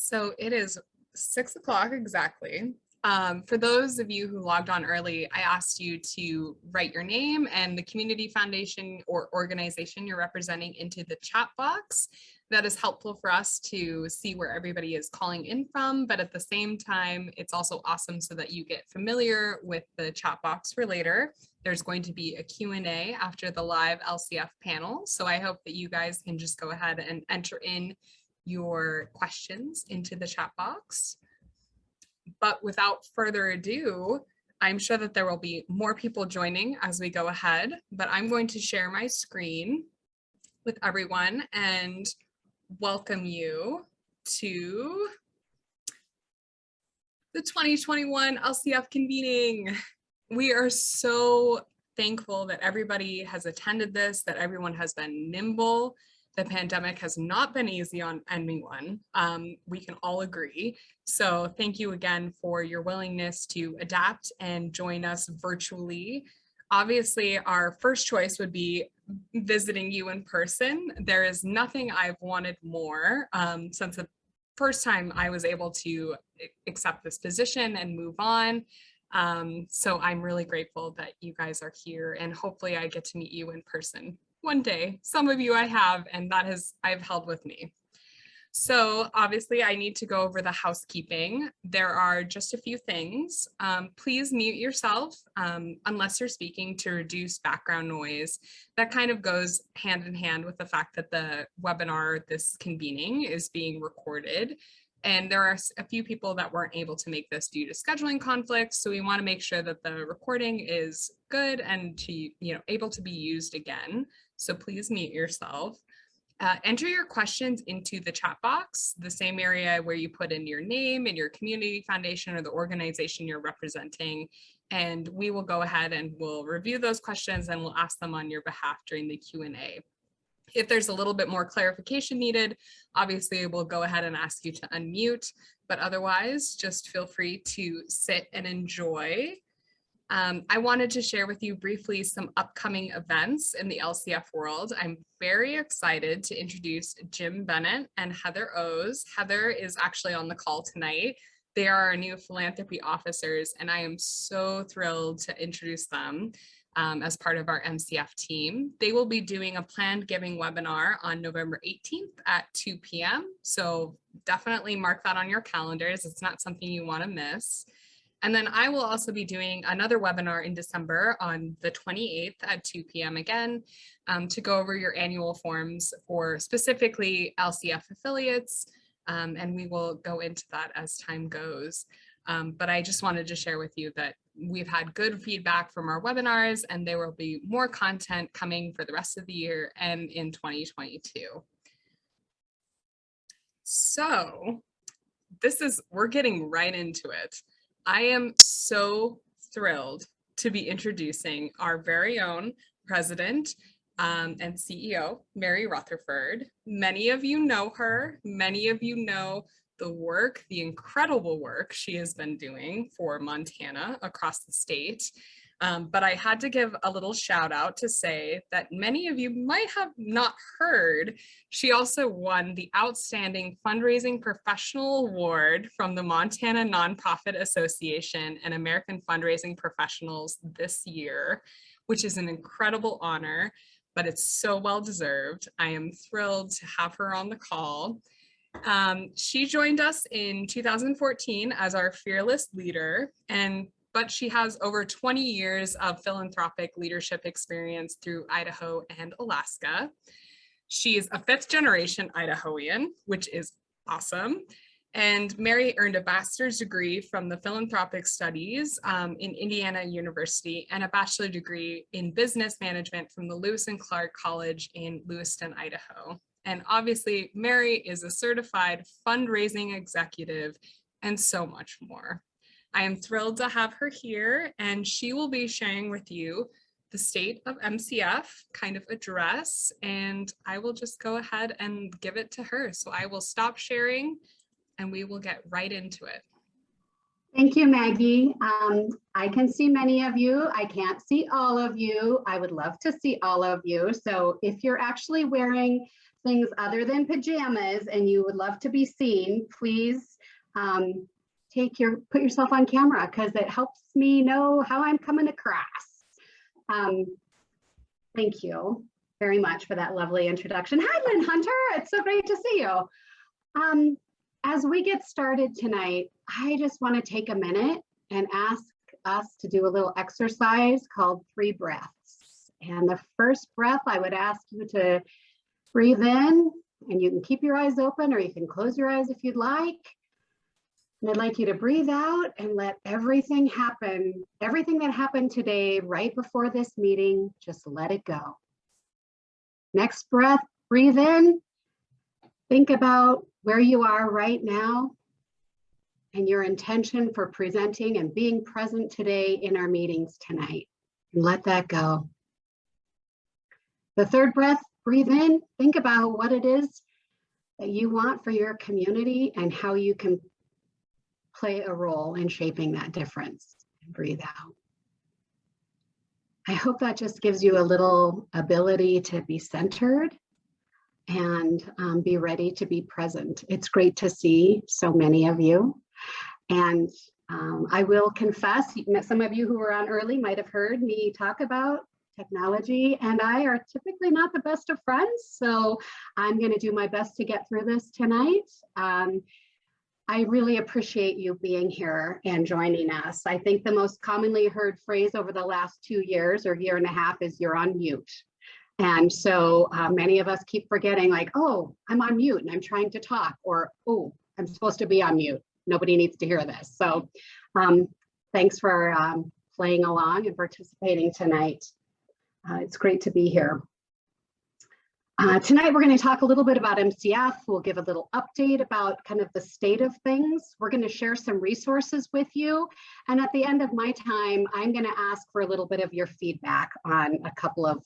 So it is 6 o'clock exactly. For those of you who logged on early, I asked you to write your name and the community foundation or organization you're representing into the chat box. That is helpful for us to see where everybody is calling in from, but at the same time, it's also awesome so that you get familiar with the chat box for later. There's going to be a Q&A after the live LCF panel, so I hope that you guys can just go ahead and enter in your questions into the chat box. But without further ado, I'm sure that there will be more people joining as we go ahead, but I'm going to share my screen with everyone and welcome you to the 2021 LCF convening. We are so thankful that everybody has attended this, that everyone has been nimble. The pandemic has not been easy on anyone. We can all agree. So thank you again for your willingness to adapt and join us virtually. Obviously, our first choice would be visiting you in person. There is nothing I've wanted more since the first time I was able to accept this position and move on. So I'm really grateful that you guys are here, and hopefully I get to meet you in person one day. Some of you I have, and I've held with me. So obviously I need to go over the housekeeping. There are just a few things. Please mute yourself unless you're speaking to reduce background noise. That kind of goes hand in hand with the fact that the webinar, this convening, is being recorded. And there are a few people that weren't able to make this due to scheduling conflicts. So we want to make sure that the recording is good and able to be used again. So please mute yourself. Enter your questions into the chat box, the same area where you put in your name and your community foundation or the organization you're representing. And we will go ahead and we'll review those questions and we'll ask them on your behalf during the Q&A. If there's a little bit more clarification needed, obviously we'll go ahead and ask you to unmute, but otherwise just feel free to sit and enjoy. I wanted to share with you briefly some upcoming events in the LCF world. I'm very excited to introduce Jim Bennett and Heather O's. Heather is actually on the call tonight. They are our new philanthropy officers, and I am so thrilled to introduce them as part of our MCF team. They will be doing a planned giving webinar on November 18th at 2 p.m. So definitely mark that on your calendars. It's not something you want to miss. And then I will also be doing another webinar in December on the 28th at 2 p.m. again to go over your annual forms for specifically LCF affiliates. And we will go into that as time goes. But I just wanted to share with you that we've had good feedback from our webinars, and there will be more content coming for the rest of the year and in 2022. So we're getting right into it. I am so thrilled to be introducing our very own president and CEO, Mary Rutherford. Many of you know her. Many of you know the incredible work she has been doing for Montana across the state. But I had to give a little shout out to say that many of you might have not heard, she also won the Outstanding Fundraising Professional Award from the Montana Nonprofit Association and American Fundraising Professionals this year, which is an incredible honor, but it's so well deserved. I am thrilled to have her on the call. She joined us in 2014 as our fearless leader, but she has over 20 years of philanthropic leadership experience through Idaho and Alaska. She is a 5th generation Idahoan, which is awesome. And Mary earned a bachelor's degree from the Philanthropic Studies in Indiana University and a bachelor degree in business management from the Lewis and Clark College in Lewiston, Idaho. And obviously, Mary is a certified fundraising executive and so much more. I am thrilled to have her here, and she will be sharing with you the state of MCF kind of address, and I will just go ahead and give it to her. So I will stop sharing and we will get right into it. Thank you, Maggie. I can see many of you. I can't see all of you. I would love to see all of you. So if you're actually wearing things other than pajamas and you would love to be seen, please put yourself on camera because it helps me know how I'm coming across. Thank you very much for that lovely introduction. Hi, Lynn Hunter. It's so great to see you. As we get started tonight, I just want to take a minute and ask us to do a little exercise called 3 breaths. And the first breath, I would ask you to breathe in, and you can keep your eyes open or you can close your eyes if you'd like. And I'd like you to breathe out and let everything happen, everything that happened today right before this meeting, just let it go. Next breath, breathe in. Think about where you are right now and your intention for presenting and being present today in our meetings tonight. And let that go. The third breath, breathe in. Think about what it is that you want for your community and how you can play a role in shaping that difference. And breathe out. I hope that just gives you a little ability to be centered and be ready to be present. It's great to see so many of you. And I will confess, some of you who were on early might have heard me talk about technology and I are typically not the best of friends. So I'm going to do my best to get through this tonight. I really appreciate you being here and joining us. I think the most commonly heard phrase over the last 2 years or year and a half is you're on mute. And so many of us keep forgetting like, oh, I'm on mute and I'm trying to talk, or, oh, I'm supposed to be on mute. Nobody needs to hear this. So thanks for playing along and participating tonight. It's great to be here. Tonight, we're going to talk a little bit about MCF. We'll give a little update about kind of the state of things. We're going to share some resources with you. And at the end of my time, I'm going to ask for a little bit of your feedback on a couple of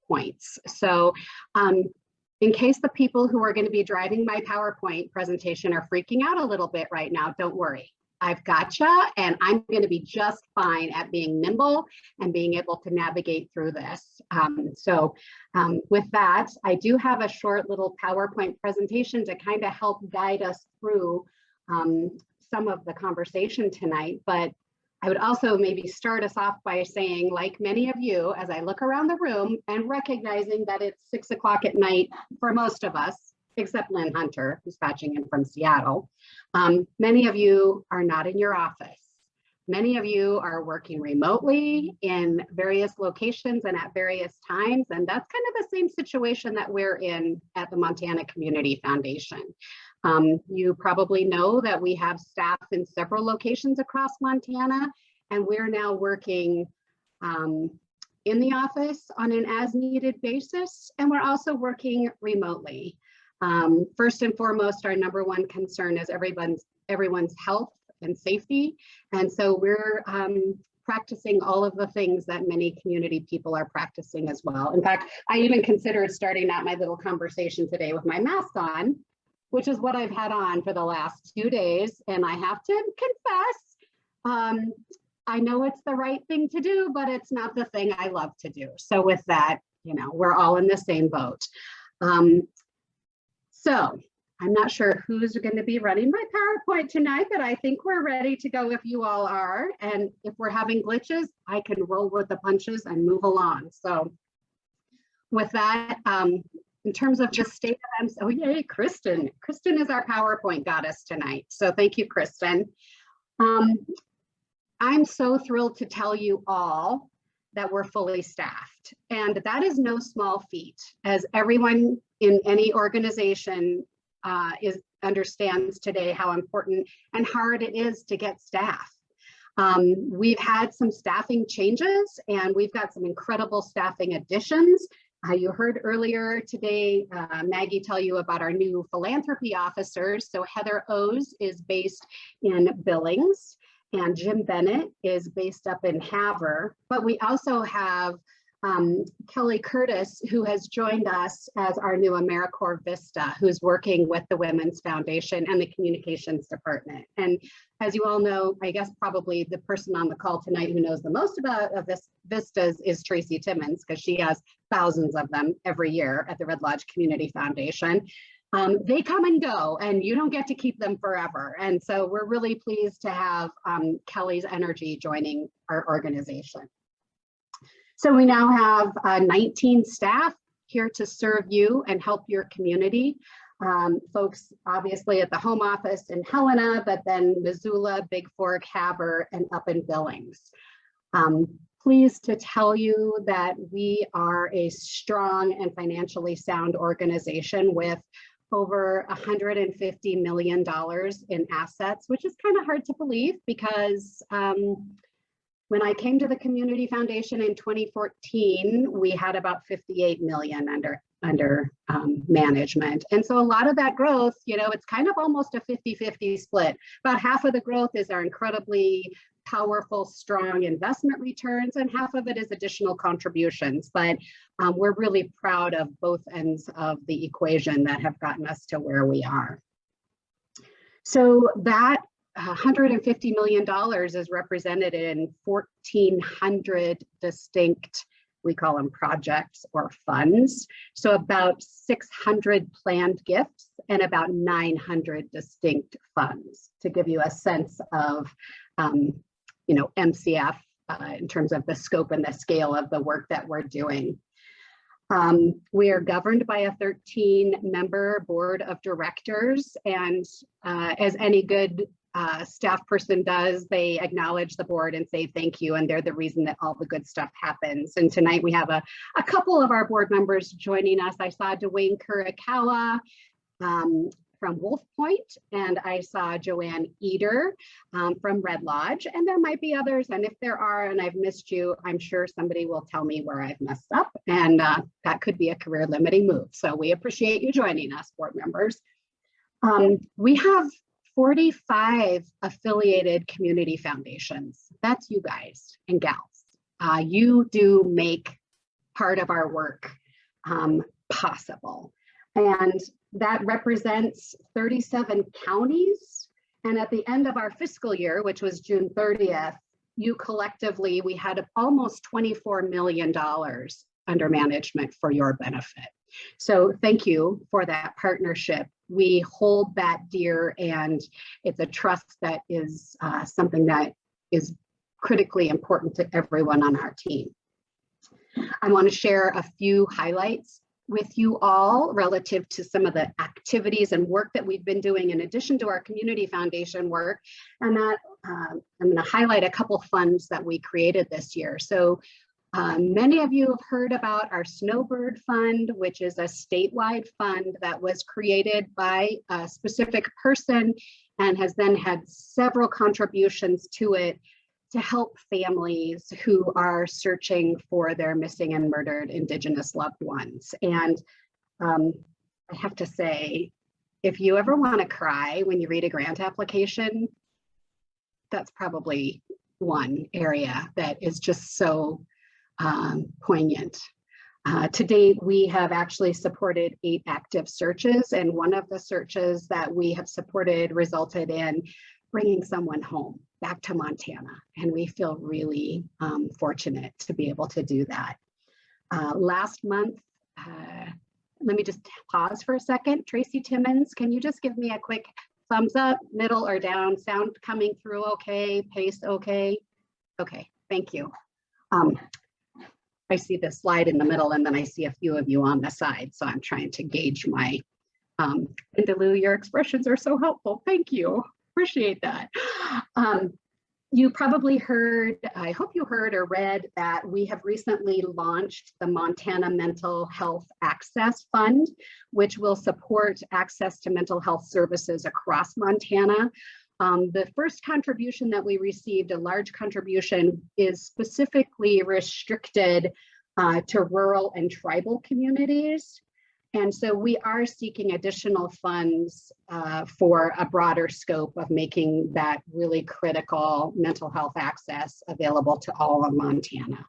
points. So in case the people who are going to be driving my PowerPoint presentation are freaking out a little bit right now, don't worry. I've gotcha, and I'm going to be just fine at being nimble and being able to navigate through this. With that, I do have a short little PowerPoint presentation to kind of help guide us through some of the conversation tonight, but I would also maybe start us off by saying, like many of you, as I look around the room and recognizing that it's 6 o'clock at night for most of us, except Lynn Hunter, who's patching in from Seattle. Many of you are not in your office. Many of you are working remotely in various locations and at various times, and that's kind of the same situation that we're in at the Montana Community Foundation. You probably know that we have staff in several locations across Montana, and we're now working in the office on an as-needed basis, and we're also working remotely. First and foremost, our number one concern is everyone's health and safety. And so we're practicing all of the things that many community people are practicing as well. In fact, I even considered starting out my little conversation today with my mask on, which is what I've had on for the last 2 days. And I have to confess, I know it's the right thing to do, but it's not the thing I love to do. So with that, you know, we're all in the same boat. So I'm not sure who's going to be running my PowerPoint tonight, but I think we're ready to go if you all are. And if we're having glitches, I can roll with the punches and move along. So with that, in terms of just state of MC, oh yay, Kristen. Kristen is our PowerPoint goddess tonight. So thank you, Kristen. I'm so thrilled to tell you all that we're fully staffed. And that is no small feat, as everyone in any organization understands today how important and hard it is to get staff. We've had some staffing changes and we've got some incredible staffing additions. You heard earlier today, Maggie tell you about our new philanthropy officers. So Heather O's is based in Billings and Jim Bennett is based up in Havre. But we also have Kelly Curtis, who has joined us as our new AmeriCorps Vista, who's working with the Women's Foundation and the Communications Department. And as you all know, I guess probably the person on the call tonight who knows the most about this vistas is Tracy Timmons, because she has thousands of them every year at the Red Lodge Community Foundation. They come and go, and you don't get to keep them forever. And so we're really pleased to have Kelly's Energy joining our organization. So we now have 19 staff here to serve you and help your community. Folks obviously at the home office in Helena, but then Missoula, Big Fork, Haber, and up in Billings. Pleased to tell you that we are a strong and financially sound organization with over $150 million in assets, which is kind of hard to believe because when I came to the Community Foundation in 2014, we had about 58 million under management. And so a lot of that growth, you know, it's kind of almost a 50-50 split. About half of the growth is our incredibly powerful, strong investment returns, and half of it is additional contributions. But we're really proud of both ends of the equation that have gotten us to where we are. So that $150 million is represented in 1,400 distinct, we call them projects or funds. So about 600 planned gifts and about 900 distinct funds, to give you a sense of you know, MCF in terms of the scope and the scale of the work that we're doing. We are governed by a 13-member board of directors, and as any good staff person does, they acknowledge the board and say thank you, and they're the reason that all the good stuff happens. And tonight we have a couple of our board members joining us. I saw Dwayne Kurikawa from Wolf Point, and I saw Joanne Eder from Red Lodge, and there might be others, and if there are and I've missed you, I'm sure somebody will tell me where I've messed up, and that could be a career limiting move. So we appreciate you joining us, board members. We have 45 affiliated community foundations. That's you guys and gals. You do make part of our work possible. And that represents 37 counties. And at the end of our fiscal year, which was June 30th, you collectively, we had almost $24 million under management for your benefit. So thank you for that partnership. We hold that dear, and it's a trust that is something that is critically important to everyone on our team. I want to share a few highlights with you all relative to some of the activities and work that we've been doing in addition to our community foundation work. And that I'm going to highlight a couple funds that we created this year. So many of you have heard about our Snowbird Fund, which is a statewide fund that was created by a specific person and has then had several contributions to it to help families who are searching for their missing and murdered Indigenous loved ones. And I have to say, if you ever want to cry when you read a grant application, that's probably one area that is just so poignant. To date, we have actually supported 8 active searches, and one of the searches that we have supported resulted in bringing someone home back to Montana, and we feel really fortunate to be able to do that. Last month, let me just pause for a second. Tracy Timmons, can you just give me a quick thumbs up, middle or down? Sound coming through okay? Pace okay? Okay, thank you. I see the slide in the middle, and then I see a few of you on the side, so I'm trying to gauge my, Indaloo, your expressions are so helpful. Thank you. Appreciate that. You probably heard, I hope you heard or read that we have recently launched the Montana Mental Health Access Fund, which will support access to mental health services across Montana. The first contribution that we received, a large contribution, is specifically restricted to rural and tribal communities. And so we are seeking additional funds for a broader scope of making that really critical mental health access available to all of Montana.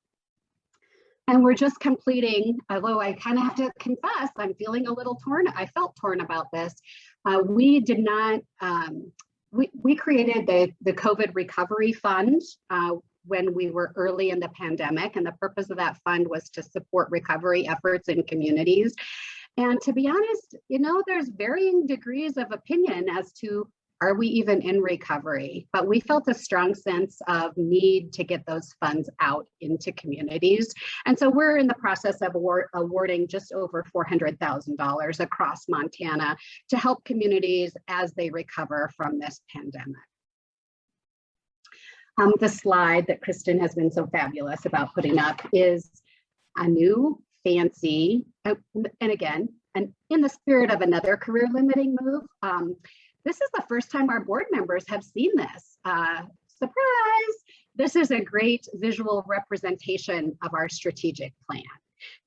And we're just completing, although I kind of have to confess, I'm feeling a little torn. I felt torn about this. We did not, we created the COVID Recovery Fund when we were early in the pandemic, and the purpose of that fund was to support recovery efforts in communities. And to be honest, there's varying degrees of opinion as to, are we even in recovery? But we felt a strong sense of need to get those funds out into communities. And so we're in the process of awarding just over $400,000 across Montana to help communities as they recover from this pandemic. The slide that Kristen has been so fabulous about putting up is a new fancy, and again, and in the spirit of another career limiting move, this is the first time our board members have seen this. Surprise! This is a great visual representation of our strategic plan.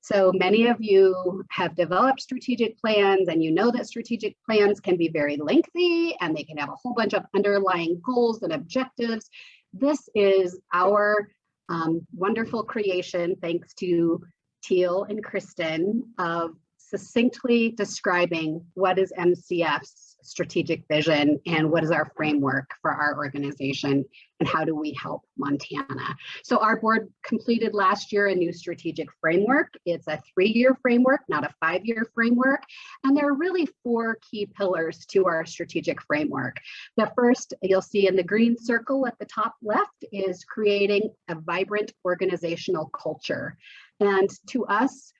So many of you have developed strategic plans, and you know that strategic plans can be very lengthy and they can have a whole bunch of underlying goals and objectives. This is our wonderful creation, thanks to Teal and Kristen, of succinctly describing what is MCF's strategic vision and what is our framework for our organization and how do we help Montana. So our board completed last year a new strategic framework. It's a 3-year framework, not a 5-year framework. And there are really 4 key pillars to our strategic framework. The first, you'll see in the green circle at the top left, is creating a vibrant organizational culture. And to us,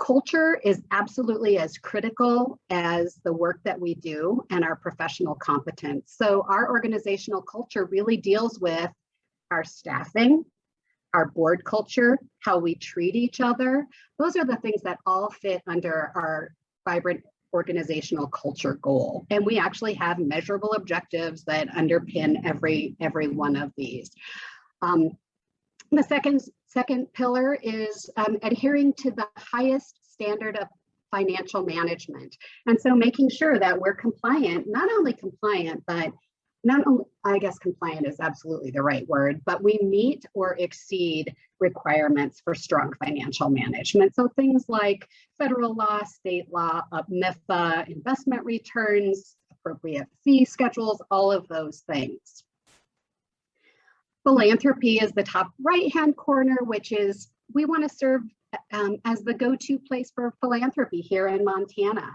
culture is absolutely as critical as the work that we do and our professional competence. So our organizational culture really deals with our staffing, our board culture, how we treat each other. Those are the things that all fit under our vibrant organizational culture goal. And we actually have measurable objectives that underpin every one of these. The second pillar is adhering to the highest standard of financial management. And so making sure that we're compliant, not only compliant, but not only, I guess compliant is absolutely the right word, but we meet or exceed requirements for strong financial management. So things like federal law, state law, MIFA, investment returns, appropriate fee schedules, all of those things. Philanthropy is the top right-hand corner, which is we want to serve as the go-to place for philanthropy here in Montana,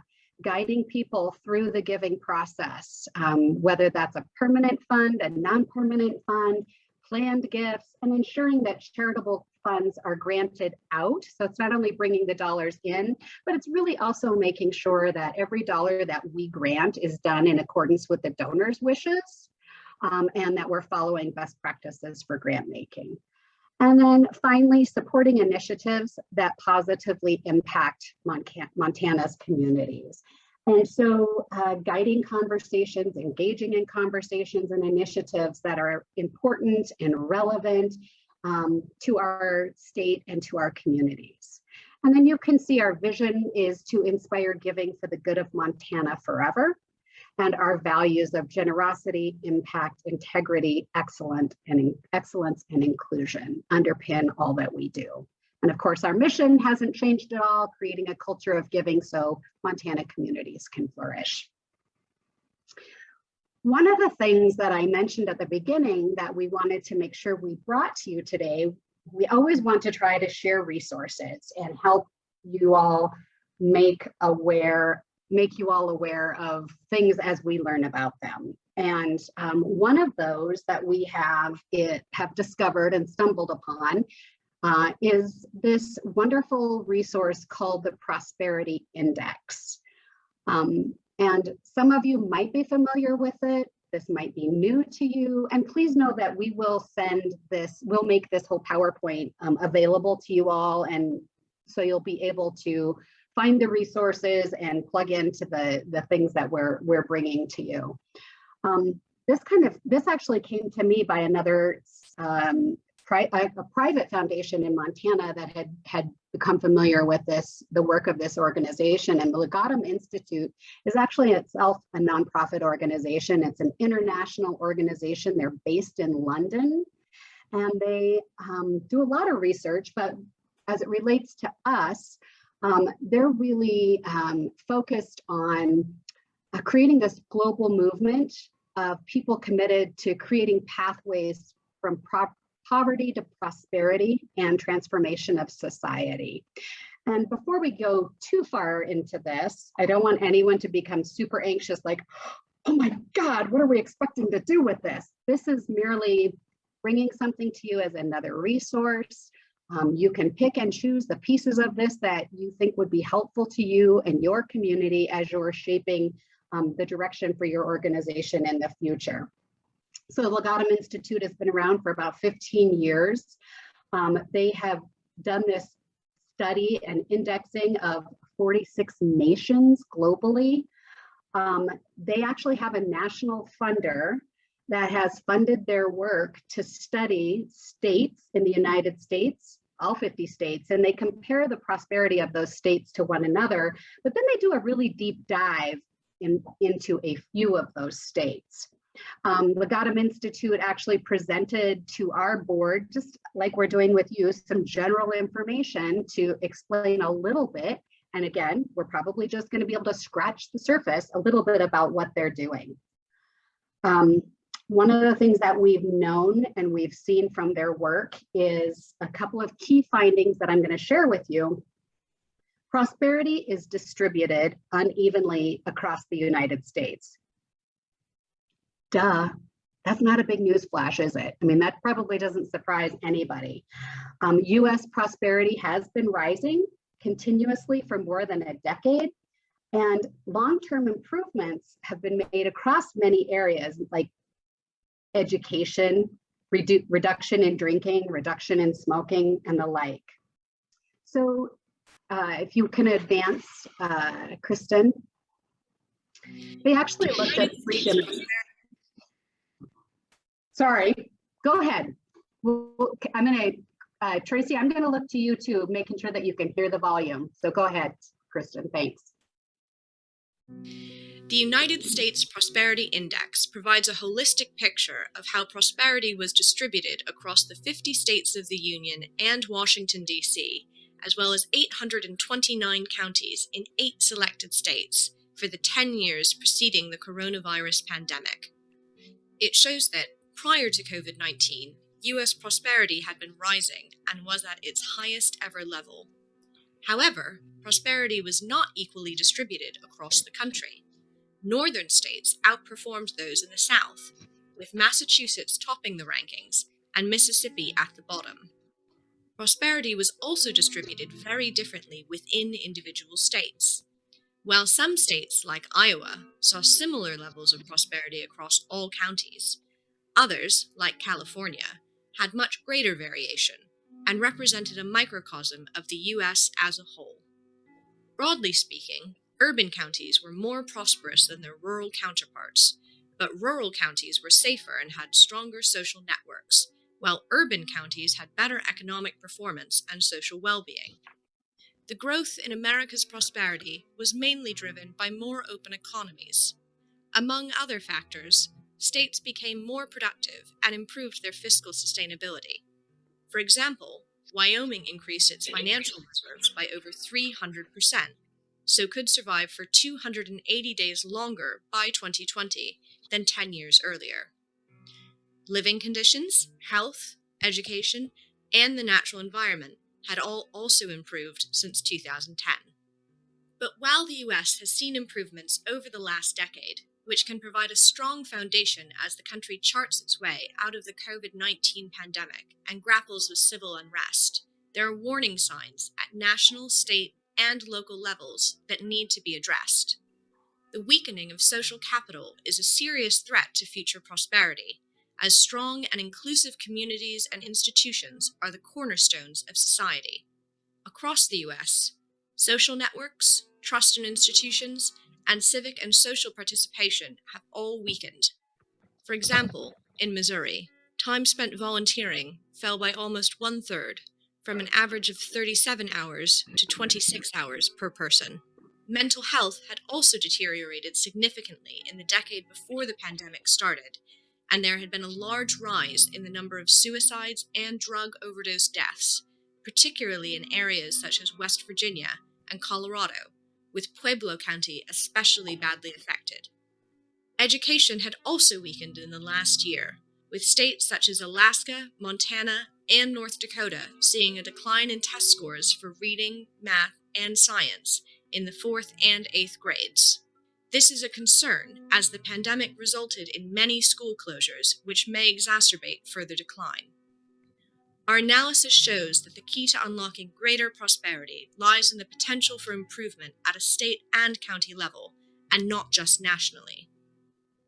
guiding people through the giving process, whether that's a permanent fund, a non-permanent fund, planned gifts, and ensuring that charitable funds are granted out. So it's not only bringing the dollars in, but it's really also making sure that every dollar that we grant is done in accordance with the donor's wishes. And that we're following best practices for grant making. And then finally, supporting initiatives that positively impact Montana's communities. And so guiding conversations, engaging in conversations and initiatives that are important and relevant to our state and to our communities. And then you can see our vision is to inspire giving for the good of Montana forever. And our values of generosity, impact, integrity, excellence, and inclusion underpin all that we do. And of course, our mission hasn't changed at all, creating a culture of giving so Montana communities can flourish. One of the things that I mentioned at the beginning that we wanted to make sure we brought to you today, we always want to try to share resources and help you all make you all aware of things as we learn about them. And one of those that we have discovered and stumbled upon is this wonderful resource called the Prosperity Index. And some of you might be familiar with it. This might be new to you. And please know that we will we'll make this whole PowerPoint available to you all. And so you'll be able to find the resources and plug into the things that we're bringing to you. This actually came to me by another a private foundation in Montana that had become familiar with the work of this organization. And the Legatum Institute is actually itself a nonprofit organization. It's an international organization. They're based in London, and they do a lot of research, but as it relates to us, they're really focused on creating this global movement of people committed to creating pathways from poverty to prosperity and transformation of society. And before we go too far into this, I don't want anyone to become super anxious, like, oh my God, what are we expecting to do with this? This is merely bringing something to you as another resource. You can pick and choose the pieces of this that you think would be helpful to you and your community as you're shaping the direction for your organization in the future. So the Legatum Institute has been around for about 15 years. They have done this study and indexing of 46 nations globally. They actually have a national funder that has funded their work to study states in the United States, all 50 states, and they compare the prosperity of those states to one another, but then they do a really deep dive into a few of those states. Legatum Institute actually presented to our board, just like we're doing with you, some general information to explain a little bit. And again, we're probably just going to be able to scratch the surface a little bit about what they're doing. One of the things that we've known and we've seen from their work is a couple of key findings that I'm going to share with you. Prosperity is distributed unevenly across the United States. Duh, that's not a big news flash, is it? I mean, that probably doesn't surprise anybody. US prosperity has been rising continuously for more than a decade, and long-term improvements have been made across many areas like education, reduction in drinking, reduction in smoking, and the like. So if you can advance, Kristen. They actually looked at freedom. Sorry, go ahead. I'm gonna, Tracy, I'm gonna look to you too, making sure that you can hear the volume. So go ahead, Kristen, thanks. The United States Prosperity Index provides a holistic picture of how prosperity was distributed across the 50 states of the Union and Washington, D.C., as well as 829 counties in 8 selected states for the 10 years preceding the coronavirus pandemic. It shows that, prior to COVID-19, U.S. prosperity had been rising and was at its highest ever level. However, prosperity was not equally distributed across the country. Northern states outperformed those in the South, with Massachusetts topping the rankings and Mississippi at the bottom. Prosperity was also distributed very differently within individual states. While some states, like Iowa, saw similar levels of prosperity across all counties, others, like California, had much greater variation and represented a microcosm of the U.S. as a whole. Broadly speaking, urban counties were more prosperous than their rural counterparts, but rural counties were safer and had stronger social networks, while urban counties had better economic performance and social well-being. The growth in America's prosperity was mainly driven by more open economies. Among other factors, states became more productive and improved their fiscal sustainability. For example, Wyoming increased its financial reserves by over 300%, so could survive for 280 days longer by 2020 than 10 years earlier. Living conditions, health, education, and the natural environment had all also improved since 2010. But while the US has seen improvements over the last decade, which can provide a strong foundation as the country charts its way out of the COVID-19 pandemic and grapples with civil unrest, there are warning signs at national, state, and local levels that need to be addressed. The weakening of social capital is a serious threat to future prosperity, as strong and inclusive communities and institutions are the cornerstones of society. Across the U.S., social networks, trust in institutions, and civic and social participation have all weakened. For example, in Missouri, time spent volunteering fell by almost 1/3, from an average of 37 hours to 26 hours per person. Mental health had also deteriorated significantly in the decade before the pandemic started, and there had been a large rise in the number of suicides and drug overdose deaths, particularly in areas such as West Virginia and Colorado, with Pueblo County especially badly affected. Education had also weakened in the last year, with states such as Alaska, Montana, and North Dakota seeing a decline in test scores for reading, math, and science in the 4th and 8th grades. This is a concern as the pandemic resulted in many school closures, which may exacerbate further decline. Our analysis shows that the key to unlocking greater prosperity lies in the potential for improvement at a state and county level, and not just nationally.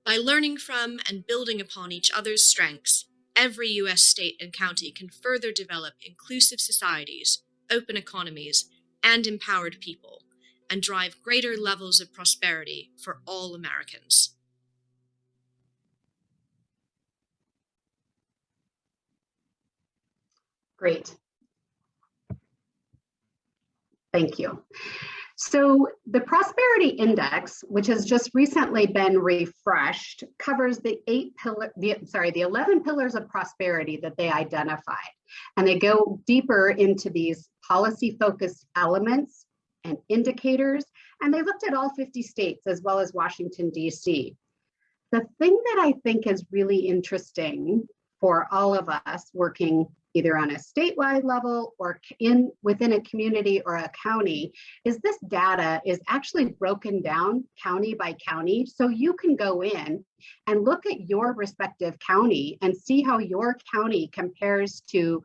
By learning from and building upon each other's strengths, every U.S. state and county can further develop inclusive societies, open economies, and empowered people, and drive greater levels of prosperity for all Americans. Great. Thank you. So the Prosperity Index, which has just recently been refreshed, covers the 11 pillars of prosperity that they identified. And they go deeper into these policy-focused elements and indicators, and they looked at all 50 states as well as Washington, D.C. The thing that I think is really interesting for all of us working either on a statewide level or within a community or a county is this data is actually broken down county by county. So you can go in and look at your respective county and see how your county compares to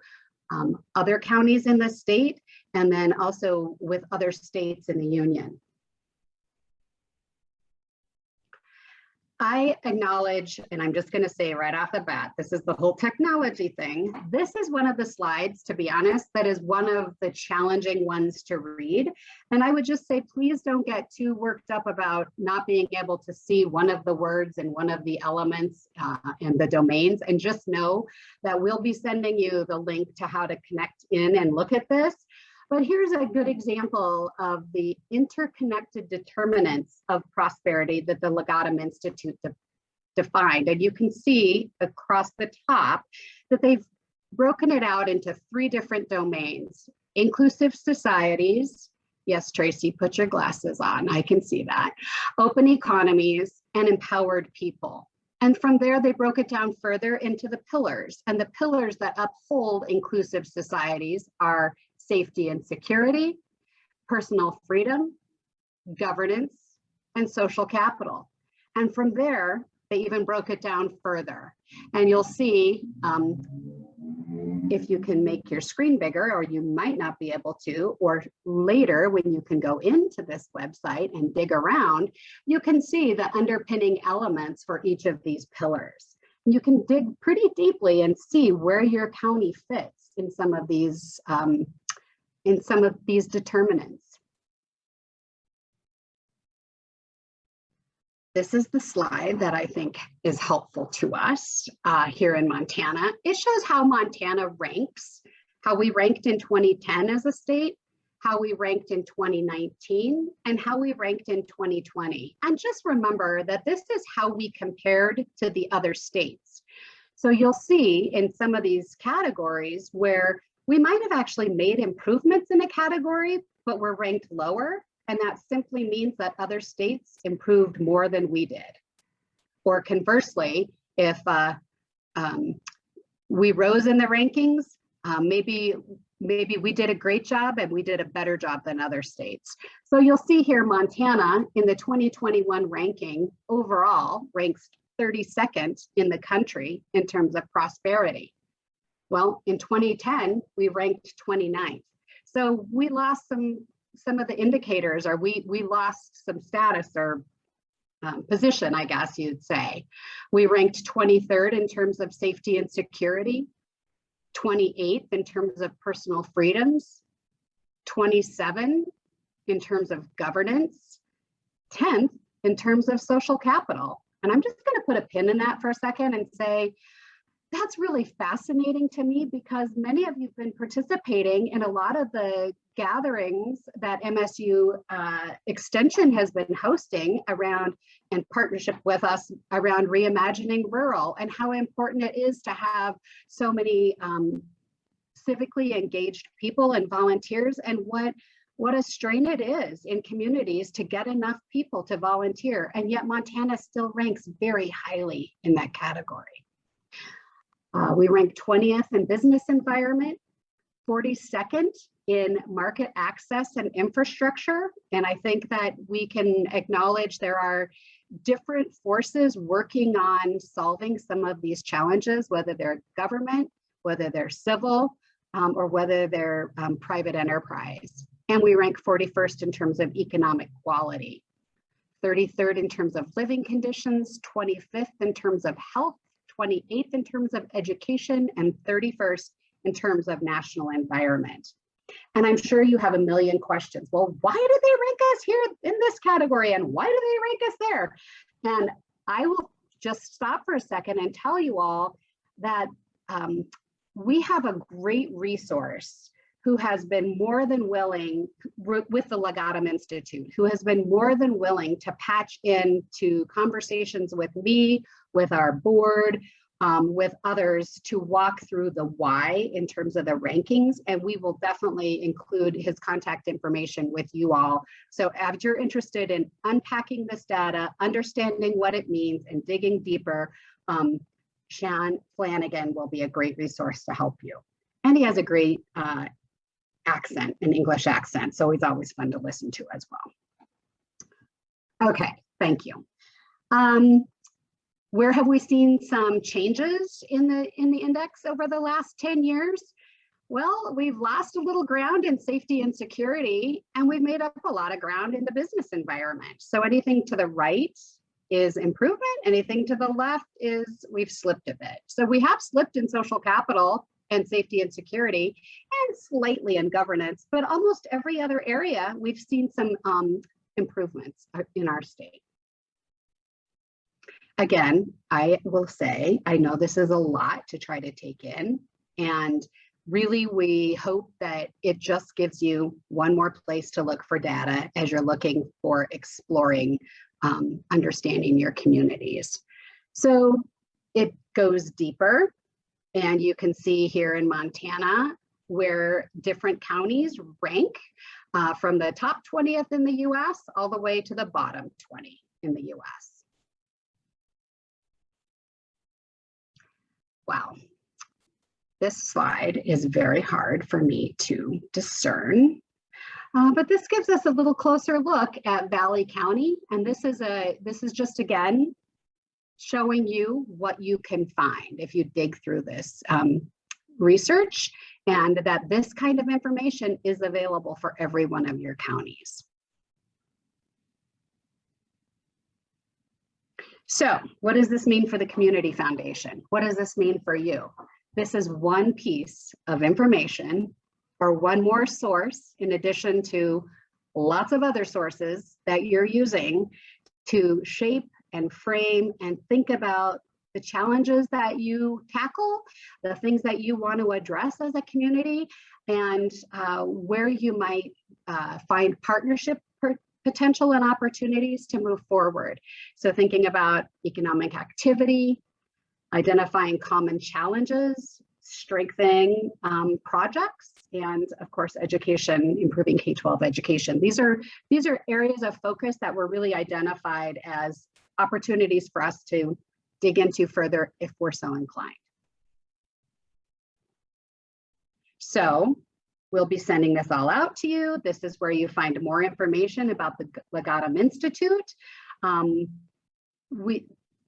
other counties in the state, and then also with other states in the union. I acknowledge, and I'm just going to say right off the bat, this is the whole technology thing. This is one of the slides, to be honest, that is one of the challenging ones to read. And I would just say, please don't get too worked up about not being able to see one of the words and one of the elements and the domains. And just know that we'll be sending you the link to how to connect in and look at this. But here's a good example of the interconnected determinants of prosperity that the Legatum Institute defined. And you can see across the top that they've broken it out into 3 different domains: inclusive societies. Yes, Tracy, put your glasses on, I can see that. Open economies and empowered people. And from there, they broke it down further into the pillars. And the pillars that uphold inclusive societies are safety and security, personal freedom, governance, and social capital. And from there, they even broke it down further. And you'll see, if you can make your screen bigger, or you might not be able to, or later when you can go into this website and dig around, you can see the underpinning elements for each of these pillars. You can dig pretty deeply and see where your county fits in some of these determinants. This is the slide that I think is helpful to us here in Montana. It shows how Montana ranks, how we ranked in 2010 as a state, how we ranked in 2019, and how we ranked in 2020. And just remember that this is how we compared to the other states. So you'll see in some of these categories where we might have actually made improvements in a category, but we're ranked lower. And that simply means that other states improved more than we did. Or conversely, if we rose in the rankings, maybe we did a great job and we did a better job than other states. So you'll see here Montana in the 2021 ranking overall ranks 32nd in the country in terms of prosperity. Well, in 2010, we ranked 29th. So we lost some of the indicators, or we lost some status or position, I guess you'd say. We ranked 23rd in terms of safety and security, 28th in terms of personal freedoms, 27 in terms of governance, 10th in terms of social capital. And I'm just going to put a pin in that for a second and say, that's really fascinating to me, because many of you have been participating in a lot of the gatherings that MSU Extension has been hosting around, in partnership with us, around reimagining rural, and how important it is to have so many civically engaged people and volunteers, and what a strain it is in communities to get enough people to volunteer. And yet Montana still ranks very highly in that category. We ranked 20th in business environment, 42nd in market access and infrastructure. And I think that we can acknowledge there are different forces working on solving some of these challenges, whether they're government, whether they're civil, or whether they're private enterprise. And we rank 41st in terms of economic quality, 33rd in terms of living conditions, 25th in terms of health, 28th in terms of education, and 31st in terms of national environment. And I'm sure you have a million questions. Well, why did they rank us here in this category? And why do they rank us there? And I will just stop for a second and tell you all that we have a great resource who has been more than willing, with the Legatum Institute, who has been more than willing to patch into conversations with me, with our board, with others to walk through the why in terms of the rankings. And we will definitely include his contact information with you all. So as you're interested in unpacking this data, understanding what it means, and digging deeper, Sean Flanagan will be a great resource to help you. And he has a great accent, an English accent, so he's always fun to listen to as well. Okay, thank you. Where have we seen some changes in the index over the last 10 years? Well, we've lost a little ground in safety and security, and we've made up a lot of ground in the business environment. So anything to the right is improvement, anything to the left is we've slipped a bit. So we have slipped in social capital and safety and security, and slightly in governance, but almost every other area we've seen some improvements in our state. Again, I will say, I know this is a lot to try to take in, and really we hope that it just gives you one more place to look for data as you're looking for exploring, understanding your communities. So it goes deeper, and you can see here in Montana where different counties rank from the top 20th in the US all the way to the bottom 20 in the US. Wow, this slide is very hard for me to discern, but this gives us a little closer look at Valley County, and this is just again showing you what you can find if you dig through this research, and that this kind of information is available for every one of your counties. So what does this mean for the Community Foundation? What does this mean for you? This is one piece of information, or one more source in addition to lots of other sources that you're using to shape and frame and think about the challenges that you tackle, the things that you want to address as a community, and where you might find partnership potential and opportunities to move forward. So thinking about economic activity, identifying common challenges, strengthening projects, and of course, education, improving K-12 education. These are areas of focus that were really identified as opportunities for us to dig into further if we're so inclined. So we'll be sending this all out to you. This is where you find more information about the Legatum Institute.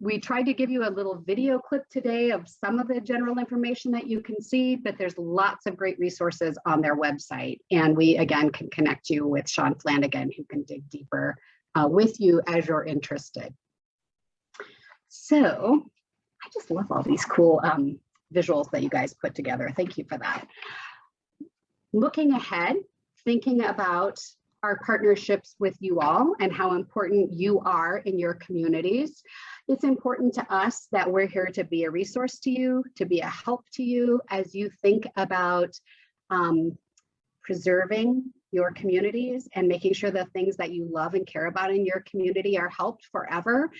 We tried to give you a little video clip today of some of the general information that you can see, but there's lots of great resources on their website. And we, again, can connect you with Sean Flanagan, who can dig deeper with you as you're interested. So I just love all these cool visuals that you guys put together. Thank you for that. Looking ahead, thinking about our partnerships with you all and how important you are in your communities. It's important to us that we're here to be a resource to you, to be a help to you as you think about preserving your communities and making sure the things that you love and care about in your community are helped forever.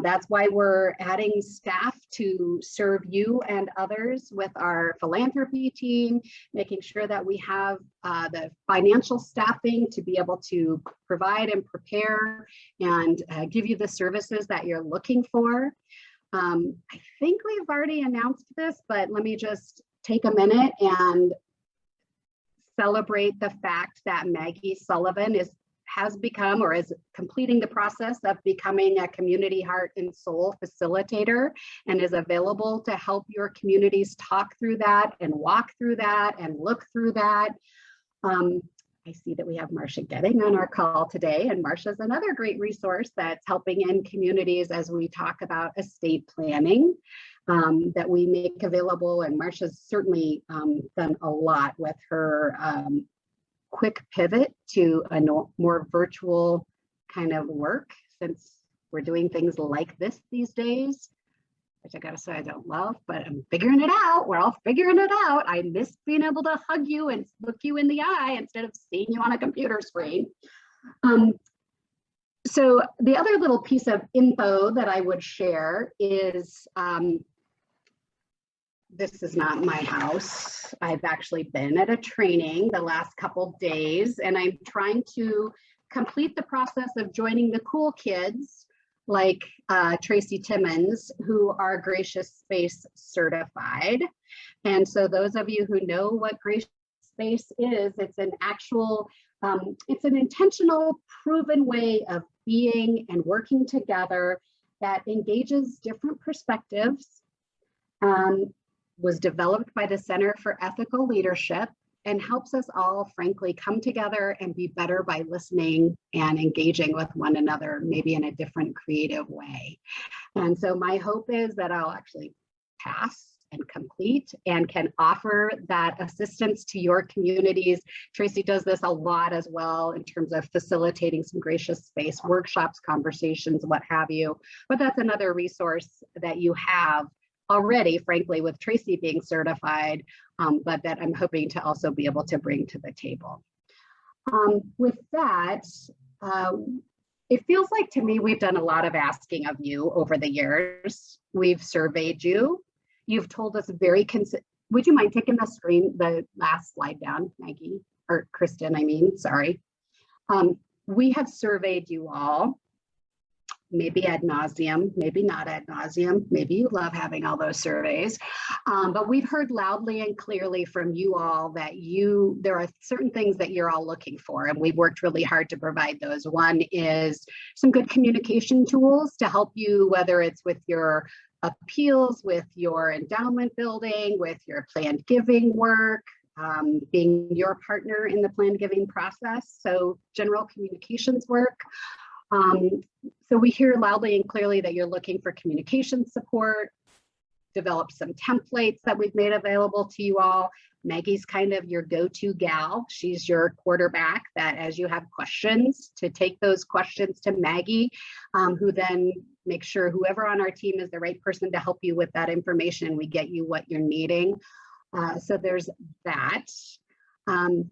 That's why we're adding staff to serve you and others with our philanthropy team, making sure that we have the financial staffing to be able to provide and prepare and give you the services that you're looking for. I think we've already announced this, but let me just take a minute and celebrate the fact that Maggie Sullivan has become or is completing the process of becoming a community heart and soul facilitator and is available to help your communities talk through that and walk through that and look through that. I see that we have Marcia Getting on our call today, and Marcia's another great resource that's helping in communities as we talk about estate planning that we make available. And Marcia's certainly done a lot with her quick pivot to a more virtual kind of work, since we're doing things like this these days, which I gotta say I don't love, but I'm figuring it out. We're all figuring it out. I miss being able to hug you and look you in the eye instead of seeing you on a computer screen. So the other little piece of info that I would share is, this is not my house. I've actually been at a training the last couple days, and I'm trying to complete the process of joining the cool kids like Tracy Timmons, who are Gracious Space certified. And so those of you who know what Gracious Space is, it's an actual, it's an intentional, proven way of being and working together that engages different perspectives, was developed by the Center for Ethical Leadership, and helps us all, frankly, come together and be better by listening and engaging with one another, maybe in a different creative way. And so my hope is that I'll actually pass and complete and can offer that assistance to your communities. Tracy does this a lot as well in terms of facilitating some Gracious Space workshops, conversations, what have you. But that's another resource that you have already, frankly, with Tracy being certified, but that I'm hoping to also be able to bring to the table. With that, it feels like to me we've done a lot of asking of you over the years. We've surveyed you. You've told us very would you mind taking the last slide down, Maggie, or Kristen, I mean, sorry. We have surveyed you all, maybe ad nauseum, maybe not ad nauseum, maybe you love having all those surveys, but we've heard loudly and clearly from you all that there are certain things that you're all looking for, and we've worked really hard to provide those. One is some good communication tools to help you, whether it's with your appeals, with your endowment building, with your planned giving work, being your partner in the planned giving process, so general communications work. So we hear loudly and clearly that you're looking for communication support, develop some templates that we've made available to you all. Maggie's kind of your go-to gal. She's your quarterback that as you have questions, to take those questions to Maggie, who then makes sure whoever on our team is the right person to help you with that information. We get you what you're needing. So there's that.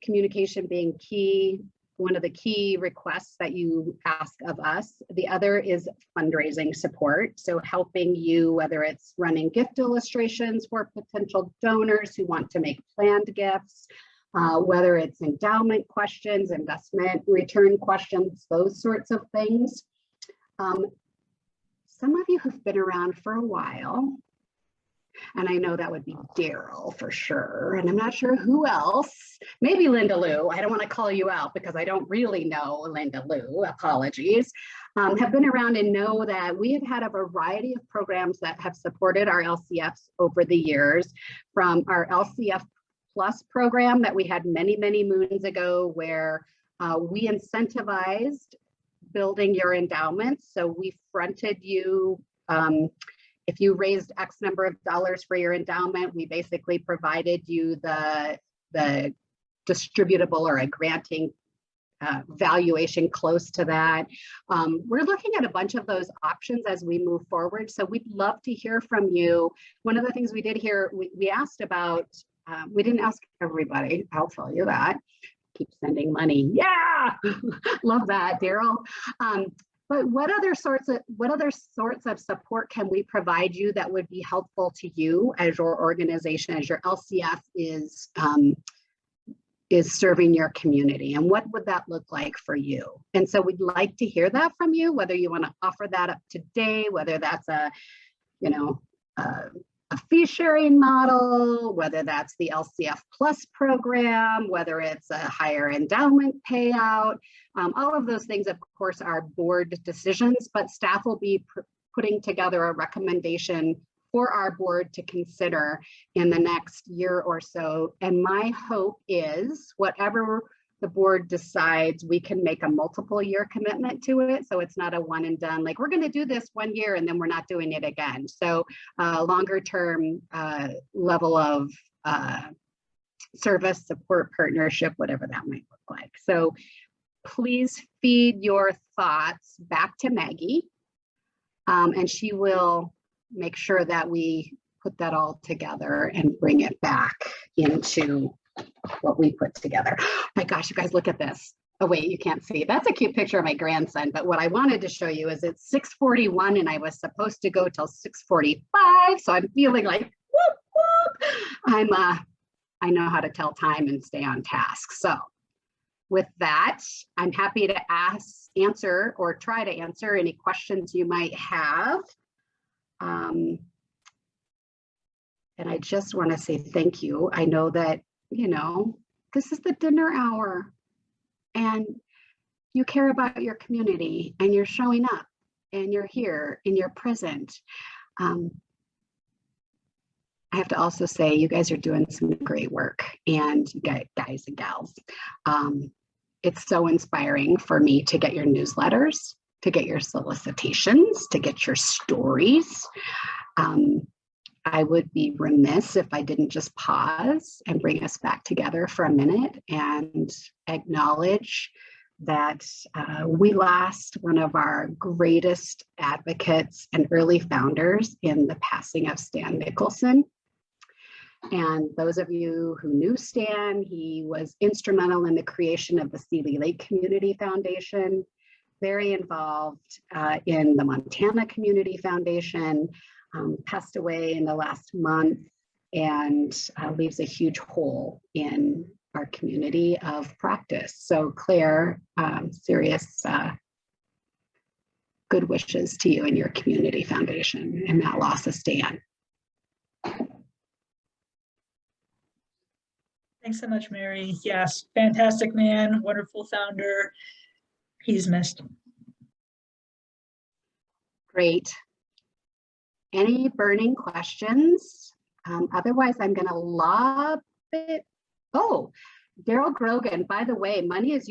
Communication being key. One of the key requests that you ask of us. The other is fundraising support. So helping you, whether it's running gift illustrations for potential donors who want to make planned gifts, whether it's endowment questions, investment return questions, those sorts of things. Some of you have been around for a while, and I know that would be Daryl for sure. And I'm not sure who else, maybe Linda Lou. I don't want to call you out because I don't really know Linda Lou, apologies, have been around and know that we have had a variety of programs that have supported our LCFs over the years, from our LCF Plus program that we had many, many moons ago, where we incentivized building your endowments. So we fronted you, if you raised X number of dollars for your endowment, we basically provided you the distributable or a granting valuation close to that. We're looking at a bunch of those options as we move forward. So we'd love to hear from you. One of the things we did here, we asked about, we didn't ask everybody, I'll tell you that. Keep sending money. Yeah, love that, Daryl. But what other sorts of support can we provide you that would be helpful to you as your organization, as your LCF is serving your community, and what would that look like for you? And so we'd like to hear that from you, whether you want to offer that up today, whether that's a you know, a fee sharing model, whether that's the LCF Plus program, whether it's a higher endowment payout. All of those things, of course, are board decisions, but staff will be putting together a recommendation for our board to consider in the next year or so. And my hope is whatever the board decides, we can make a multiple year commitment to it. So it's not a one and done, like we're going to do this 1 year and then we're not doing it again. So longer term level of service, support, partnership, whatever that might look like. So please feed your thoughts back to Maggie, and she will make sure that we put that all together and bring it back into what we put together. Oh my gosh, you guys, look at this. Oh wait, you can't see. That's a cute picture of my grandson, but what I wanted to show you is it's 6:41 and I was supposed to go till 6:45. So I'm feeling like, whoop, whoop. I know how to tell time and stay on task. So with that, I'm happy to answer or try to answer any questions you might have. And I just want to say thank you. I know that, you know, this is the dinner hour and you care about your community and you're showing up and you're here and you're present. I have to also say you guys are doing some great work, and guys and gals. It's so inspiring for me to get your newsletters, to get your solicitations, to get your stories. I would be remiss if I didn't just pause and bring us back together for a minute and acknowledge that we lost one of our greatest advocates and early founders in the passing of Stan Nicholson. And those of you who knew Stan, he was instrumental in the creation of the Seeley Lake Community Foundation, very involved in the Montana Community Foundation, passed away in the last month, and leaves a huge hole in our community of practice. So Claire, serious good wishes to you and your community foundation and that loss of Stan. Thanks so much, Mary. Yes, fantastic man, wonderful founder. He's missed. Great. Any burning questions? Otherwise, I'm going to lob it. Oh, Daryl Grogan, by the way, money is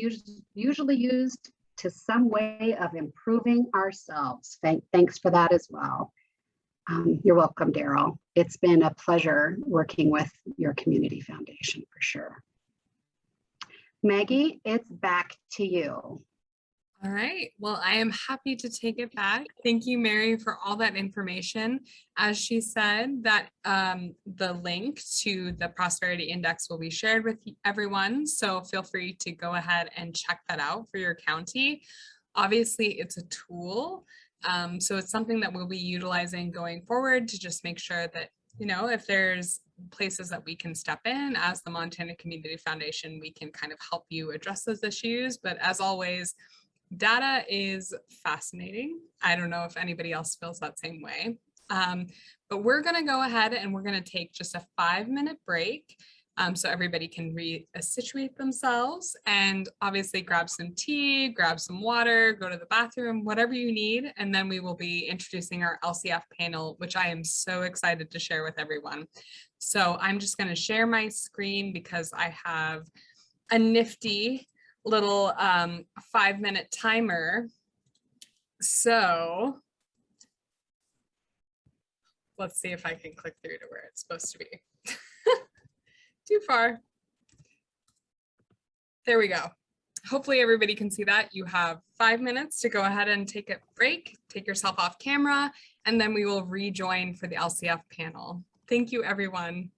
usually used to some way of improving ourselves. Thanks for that as well. You're welcome, Daryl. It's been a pleasure working with your community foundation for sure. Maggie, it's back to you. All right. Well, I am happy to take it back. Thank you, Mary, for all that information. As she said, that the link to the Prosperity Index will be shared with everyone. So feel free to go ahead and check that out for your county. Obviously, it's a tool. So it's something that we'll be utilizing going forward to just make sure that, you know, if there's places that we can step in as the Montana Community Foundation, we can kind of help you address those issues. But as always, data is fascinating. I don't know if anybody else feels that same way. But we're going to go ahead and we're going to take just a 5-minute break so everybody can re-situate themselves and obviously grab some tea, grab some water, go to the bathroom, whatever you need. And then we will be introducing our LCF panel, which I am so excited to share with everyone. So I'm just going to share my screen because I have a nifty little 5-minute timer. So let's see if I can click through to where it's supposed to be. Too far. There we go. Hopefully everybody can see that. You have 5 minutes to go ahead and take a break, take yourself off camera, and then we will rejoin for the LCF panel. Thank you, everyone.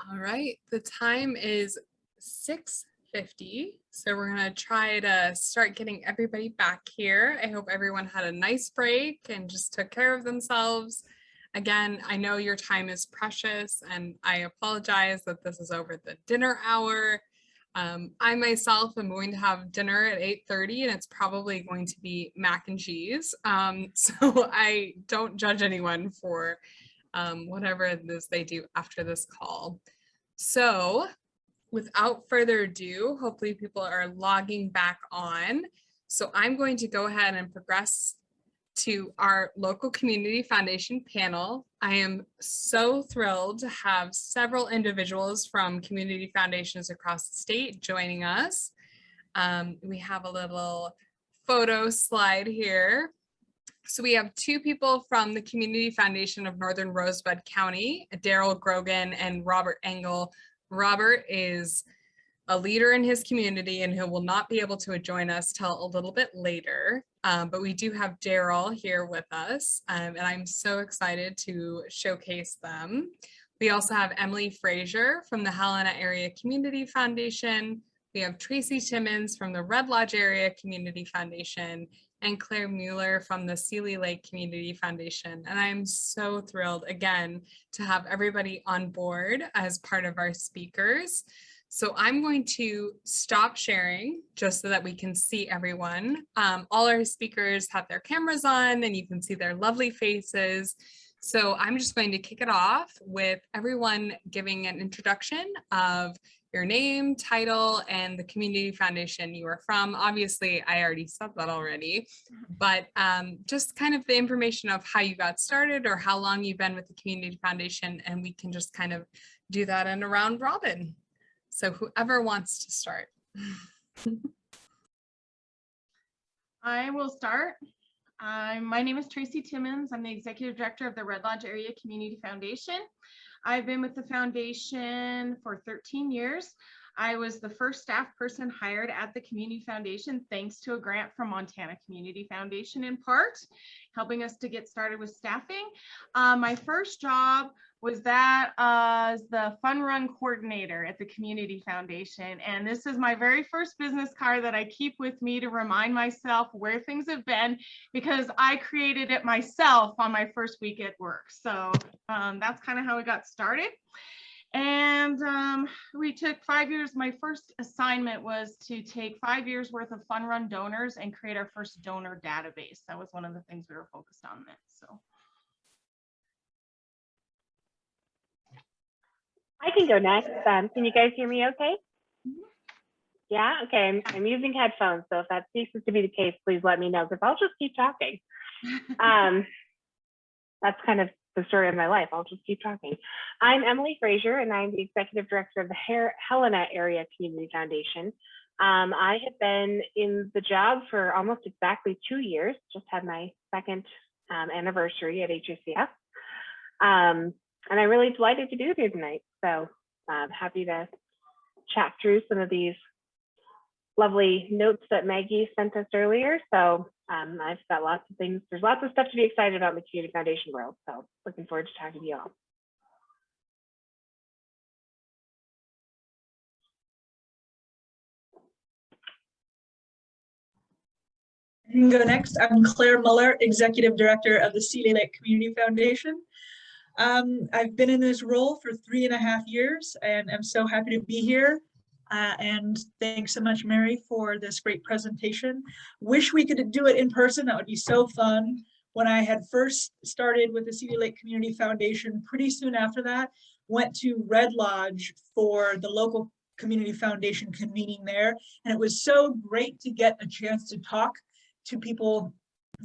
All right, the time is 6:50, so we're gonna try to start getting everybody back here. I hope everyone had a nice break and just took care of themselves. Again, I know your time is precious, and I apologize that this is over the dinner hour. I myself am going to have dinner at 8:30, and it's probably going to be mac and cheese. So I don't judge anyone for whatever it is they do after this call. So without further ado, hopefully people are logging back on. So I'm going to go ahead and progress to our local community foundation panel. I am so thrilled to have several individuals from community foundations across the state joining us. We have a little photo slide here. So we have two people from the Community Foundation of Northern Rosebud County, Daryl Grogan and Robert Engel. Robert is a leader in his community and who will not be able to join us till a little bit later. But we do have Daryl here with us, and I'm so excited to showcase them. We also have Emily Frazier from the Helena Area Community Foundation. We have Tracy Timmons from the Red Lodge Area Community Foundation, and Claire Muller from the Celia Lake Community Foundation. And I'm so thrilled again to have everybody on board as part of our speakers. So I'm going to stop sharing just so that we can see everyone. All our speakers have their cameras on and you can see their lovely faces. So I'm just going to kick it off with everyone giving an introduction of your name, title, and the community foundation you are from. Obviously, I already said that already, but just kind of the information of how you got started or how long you've been with the community foundation, and we can just kind of do that in a round robin. So whoever wants to start. I will start. My name is Tracy Timmons. I'm the Executive Director of the Red Lodge Area Community Foundation. I've been with the foundation for 13 years. I was the first staff person hired at the Community Foundation thanks to a grant from Montana Community Foundation in part, helping us to get started with staffing. My first job was that as the fun run coordinator at the Community Foundation. And this is my very first business card that I keep with me to remind myself where things have been, because I created it myself on my first week at work. So that's kind of how it got started. And we took 5 years. My first assignment was to take 5 years worth of fun run donors and create our first donor database. That was one of the things we were focused on then. So. I can go next. Can you guys hear me okay? Yeah, okay. I'm using headphones, so if that ceases to be the case, please let me know, because I'll just keep talking. That's kind of the story of my life. I'll just keep talking. I'm Emily Frazier, and I'm the Executive Director of the Helena Area Community Foundation. I have been in the job for almost exactly 2 years, just had my second anniversary at HACF. And I'm really delighted to be here tonight. So I'm happy to chat through some of these lovely notes that Maggie sent us earlier. So I've got lots of things. There's lots of stuff to be excited about in the community foundation world. So looking forward to talking to you all. I can go next. I'm Claire Muller, Executive Director of the Celia Lake Community Foundation. I've been in this role for 3.5 years, and I'm so happy to be here. And thanks so much, Mary, for this great presentation. Wish we could do it in person. That would be so fun. When I had first started with the Celia Lake Community Foundation, pretty soon after that, went to Red Lodge for the local community foundation convening there. And it was so great to get a chance to talk to people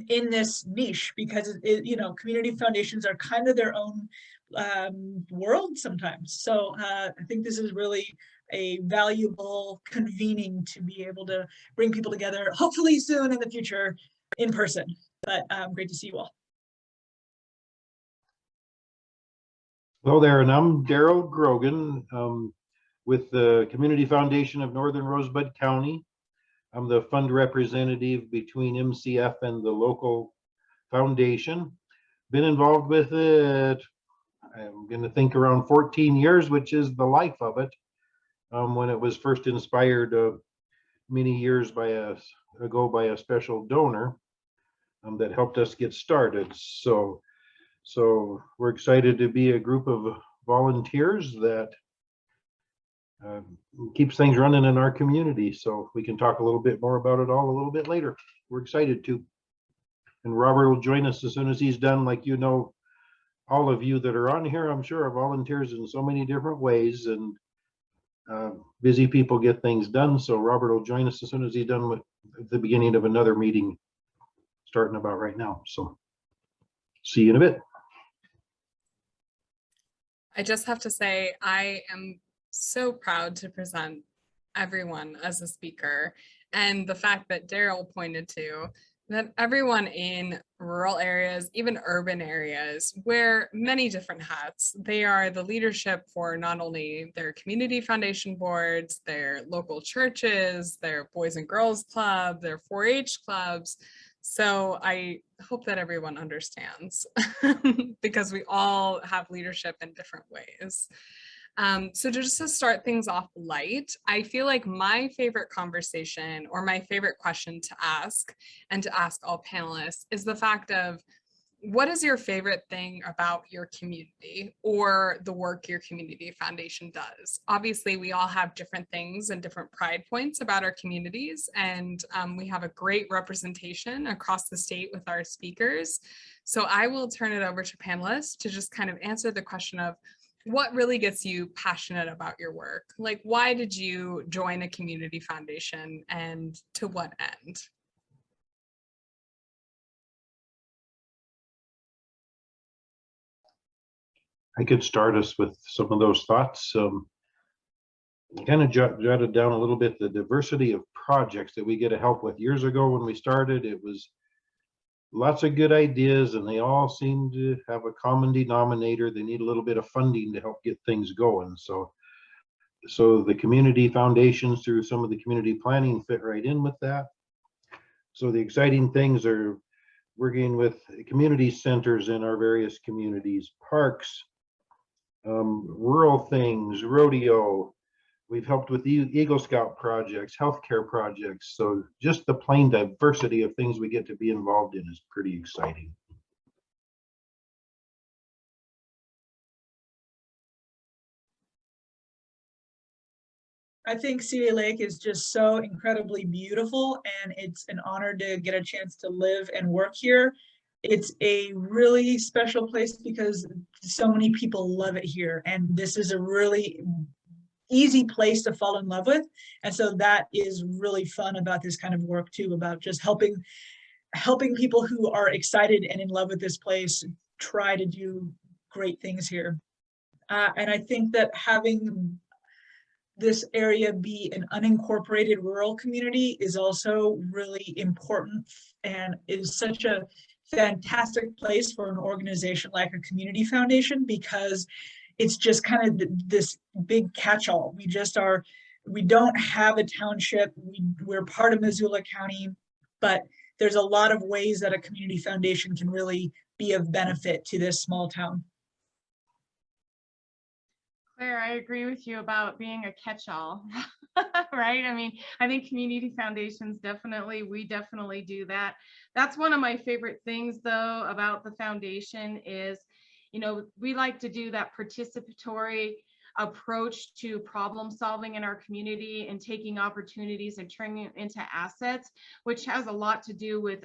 in this niche, because you know, community foundations are kind of their own world sometimes. So I think this is really a valuable convening to be able to bring people together, hopefully soon in the future in person. But great to see you all. Hello there, and I'm Daryl Grogan with the Community Foundation of Northern Rosebud County. I'm the fund representative between MCF and the local foundation. Been involved with it, I'm going to think around 14 years, which is the life of it, when it was first inspired many years ago by a special donor that helped us get started. So we're excited to be a group of volunteers that keeps things running in our community. So we can talk a little bit more about it all a little bit later. We're excited to. And Robert will join us as soon as he's done. Like, you know, all of you that are on here, I'm sure, are volunteers in so many different ways, and busy people get things done. So Robert will join us as soon as he's done with the beginning of another meeting starting about right now. So see you in a bit. I just have to say, I am so proud to present everyone as a speaker, and the fact that Daryl pointed to that everyone in rural areas, even urban areas, wear many different hats. They are the leadership for not only their community foundation boards, their local churches, their Boys and Girls Club, their 4-H clubs. So I hope that everyone understands because we all have leadership in different ways. So just to start things off light, I feel like my favorite conversation or my favorite question to ask, and to ask all panelists, is the fact of, what is your favorite thing about your community or the work your community foundation does? Obviously, we all have different things and different pride points about our communities, and we have a great representation across the state with our speakers. So I will turn it over to panelists to just kind of answer the question of, what really gets you passionate about your work? Like, why did you join a community foundation, and to what end? I could start us with some of those thoughts. Kind of jotted down a little bit the diversity of projects that we get to help with. Years ago when we started, it was lots of good ideas, and they all seem to have a common denominator. They need a little bit of funding to help get things going. So the community foundations through some of the community planning fit right in with that. So the exciting things are working with community centers in our various communities, parks, rural things, rodeo. We've helped with Eagle Scout projects, healthcare projects. So just the plain diversity of things we get to be involved in is pretty exciting. I think Celia Lake is just so incredibly beautiful, and it's an honor to get a chance to live and work here. It's a really special place because so many people love it here, and this is a really easy place to fall in love with. And so that is really fun about this kind of work too, about just helping people who are excited and in love with this place try to do great things here. And I think that having this area be an unincorporated rural community is also really important, and is such a fantastic place for an organization like a community foundation, because it's just kind of this big catch-all. We don't have a township. We're part of Missoula County, but there's a lot of ways that a community foundation can really be of benefit to this small town. Claire, I agree with you about being a catch-all, right? I mean, I think community foundations we definitely do that. That's one of my favorite things though about the foundation is, you know, we like to do that participatory approach to problem solving in our community and taking opportunities and turning it into assets, which has a lot to do with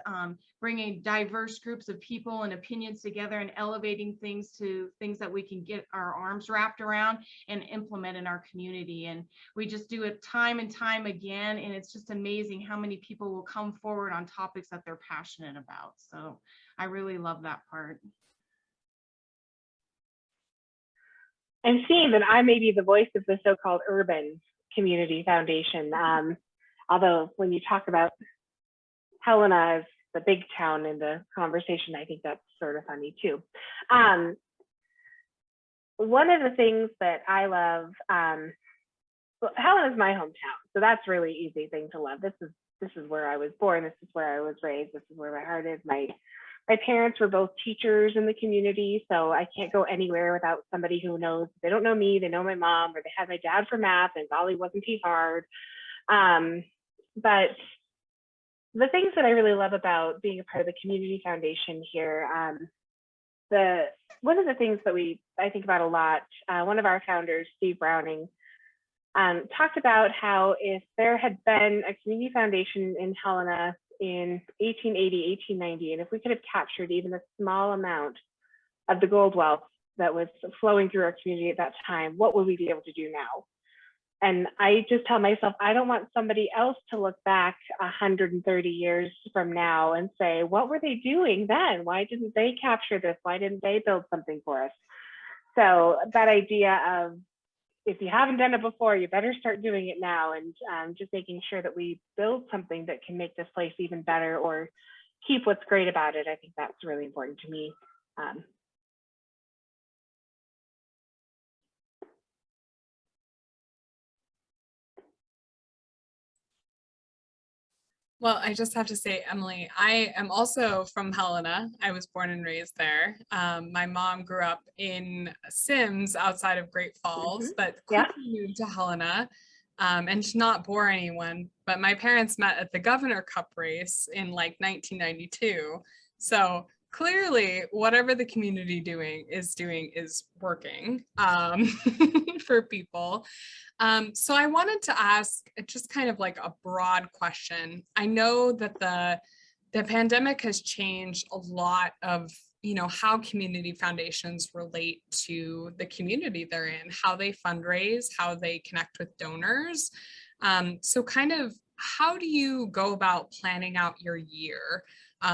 bringing diverse groups of people and opinions together and elevating things to things that we can get our arms wrapped around and implement in our community. And we just do it time and time again. And it's just amazing how many people will come forward on topics that they're passionate about. So I really love that part. And seeing that I may be the voice of the so-called urban community foundation, although when you talk about Helena as the big town in the conversation, I think that's sort of funny too. One of the things that I love, well, Helena is my hometown, so that's really easy thing to love. This is where I was born. This is where I was raised. This is where my heart is. My My parents were both teachers in the community, so I can't go anywhere without somebody who knows. They don't know me, they know my mom, or they had my dad for math, and golly, wasn't he hard. But the things that I really love about being a part of the community foundation here, one of the things that I think about a lot, one of our founders, Steve Browning, talked about how if there had been a community foundation in Helena in 1880, 1890, and if we could have captured even a small amount of the gold wealth that was flowing through our community at that time, what would we be able to do now? And I just tell myself, I don't want somebody else to look back 130 years from now and say, what were they doing then? Why didn't they capture this? Why didn't they build something for us? So that idea of, if you haven't done it before, you better start doing it now, and just making sure that we build something that can make this place even better or keep what's great about it. I think that's really important to me. Well, I just have to say, Emily, I am also from Helena. I was born and raised there. My mom grew up in Sims outside of Great Falls, but quickly moved to Helena. And to not bore anyone, but my parents met at the Governor Cup race in like 1992. So clearly, whatever the community is working for people. So I wanted to ask just kind of like a broad question. I know that the pandemic has changed a lot of, how community foundations relate to the community they're in, how they fundraise, how they connect with donors. So kind of, how do you go about planning out your year?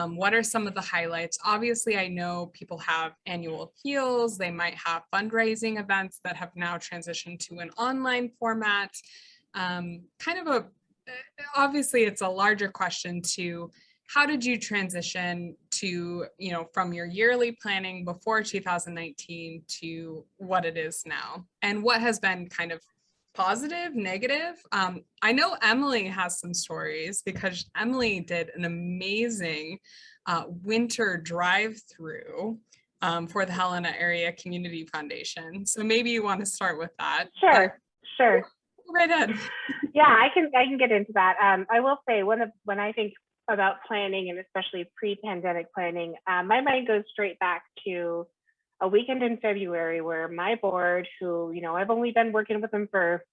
What are some of the highlights? Obviously, I know people have annual appeals. They might have fundraising events that have now transitioned to an online format. Obviously, it's a larger question to, how did you transition to, from your yearly planning before 2019 to what it is now? And what has been kind of positive, negative? I know Emily has some stories because Emily did an amazing winter drive-through for the Helena Area Community Foundation. So maybe you want to start with that. Sure. Go right ahead. Yeah, I can get into that. I will say, when I think about planning, and especially pre-pandemic planning, my mind goes straight back to a weekend in February where my board, who, I've only been working with them for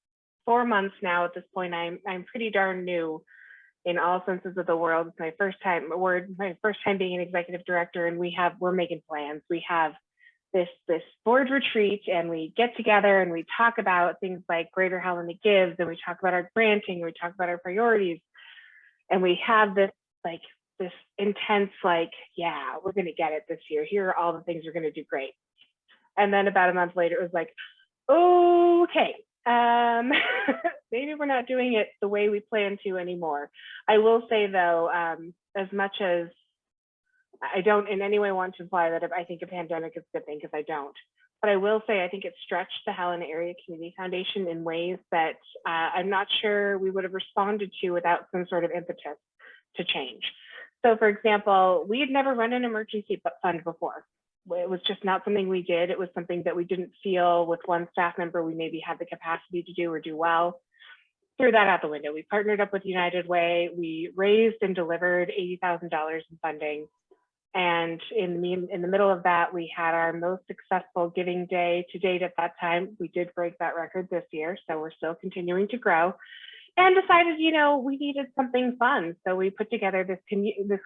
4 months now at this point. I'm pretty darn new in all senses of the world. It's my first time being an executive director, and we're making plans. We have this board retreat, and we get together and we talk about things like Greater Helena Gives, and we talk about our granting, and we talk about our priorities, and we have this intense, yeah, we're going to get it this year. Here are all the things we're going to do great. And then about a month later, it was like, okay, maybe we're not doing it the way we plan to anymore. I will say, though, as much as I don't in any way want to imply that I think a pandemic is a good thing, because I don't. But I will say, I think it stretched the Helena Area Community Foundation in ways that I'm not sure we would have responded to without some sort of impetus to change. So, for example, we had never run an emergency fund before. It was just not something we did. It was something that we didn't feel with one staff member we maybe had the capacity to do or do well. Threw that out the window. We partnered up with United Way. We raised and delivered $80,000 in funding. And in the middle of that, we had our most successful giving day to date at that time. We did break that record this year, so we're still continuing to grow. And decided, we needed something fun. So we put together this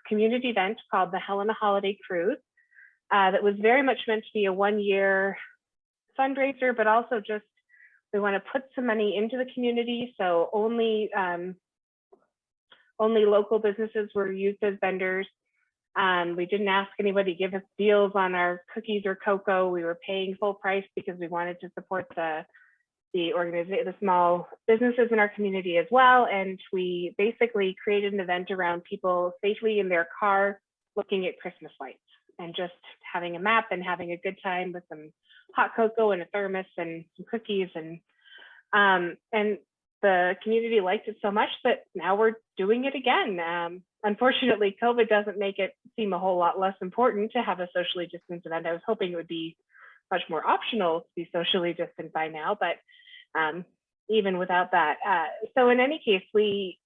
community event called the Helena Holiday Cruise that was very much meant to be a one-year fundraiser, but also just, we want to put some money into the community. So only local businesses were used as vendors. We didn't ask anybody to give us deals on our cookies or cocoa. We were paying full price because we wanted to support the small businesses in our community as well. And we basically created an event around people safely in their car looking at Christmas lights and just having a map and having a good time with some hot cocoa and a thermos and some cookies. And the community liked it so much that now we're doing it again. Unfortunately, COVID doesn't make it seem a whole lot less important to have a socially distanced event. I was hoping it would be much more optional to be socially distant by now, but even without that. So in any case, we,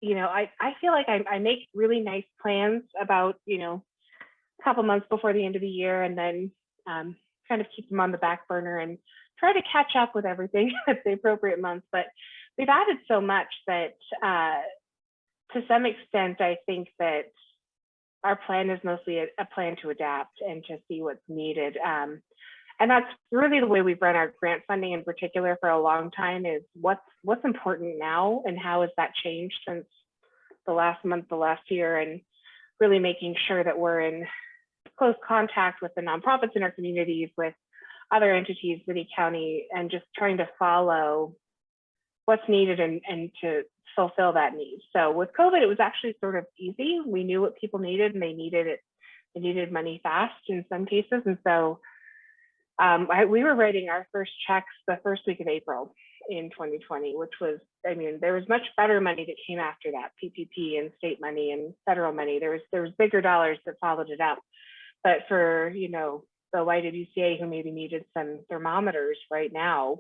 I feel like I make really nice plans about, a couple months before the end of the year, and then kind of keep them on the back burner and try to catch up with everything at the appropriate months. But we've added so much that to some extent, I think that our plan is mostly a plan to adapt and to see what's needed. And that's really the way we've run our grant funding in particular for a long time, is what's important now and how has that changed since the last month, the last year, and really making sure that we're in close contact with the nonprofits in our communities, with other entities, city, county, and just trying to follow what's needed and to fulfill that need. So with COVID, it was actually sort of easy. We knew what people needed, and they needed it. They needed money fast in some cases. And so we were writing our first checks the first week of April in 2020, which was, there was much better money that came after that, PPP and state money and federal money. There was bigger dollars that followed it up. But for, the YWCA who maybe needed some thermometers right now,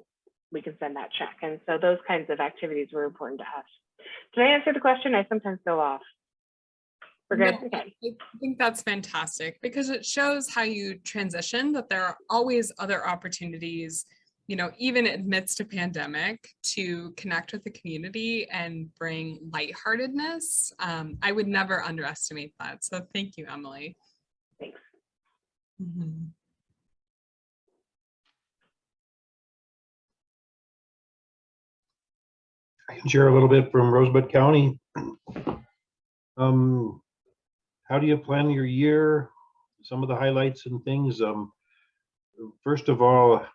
we can send that check. And so those kinds of activities were important to us. Did I answer the question? I sometimes go off. We're good? No, Okay. I think that's fantastic, because it shows how you transition, that there are always other opportunities, even amidst a pandemic, to connect with the community and bring lightheartedness. I would never underestimate that. So thank you, Emily. Thanks. Mhm. I can share a little bit from Rosebud County. How do you plan your year? Some of the highlights and things. First of all,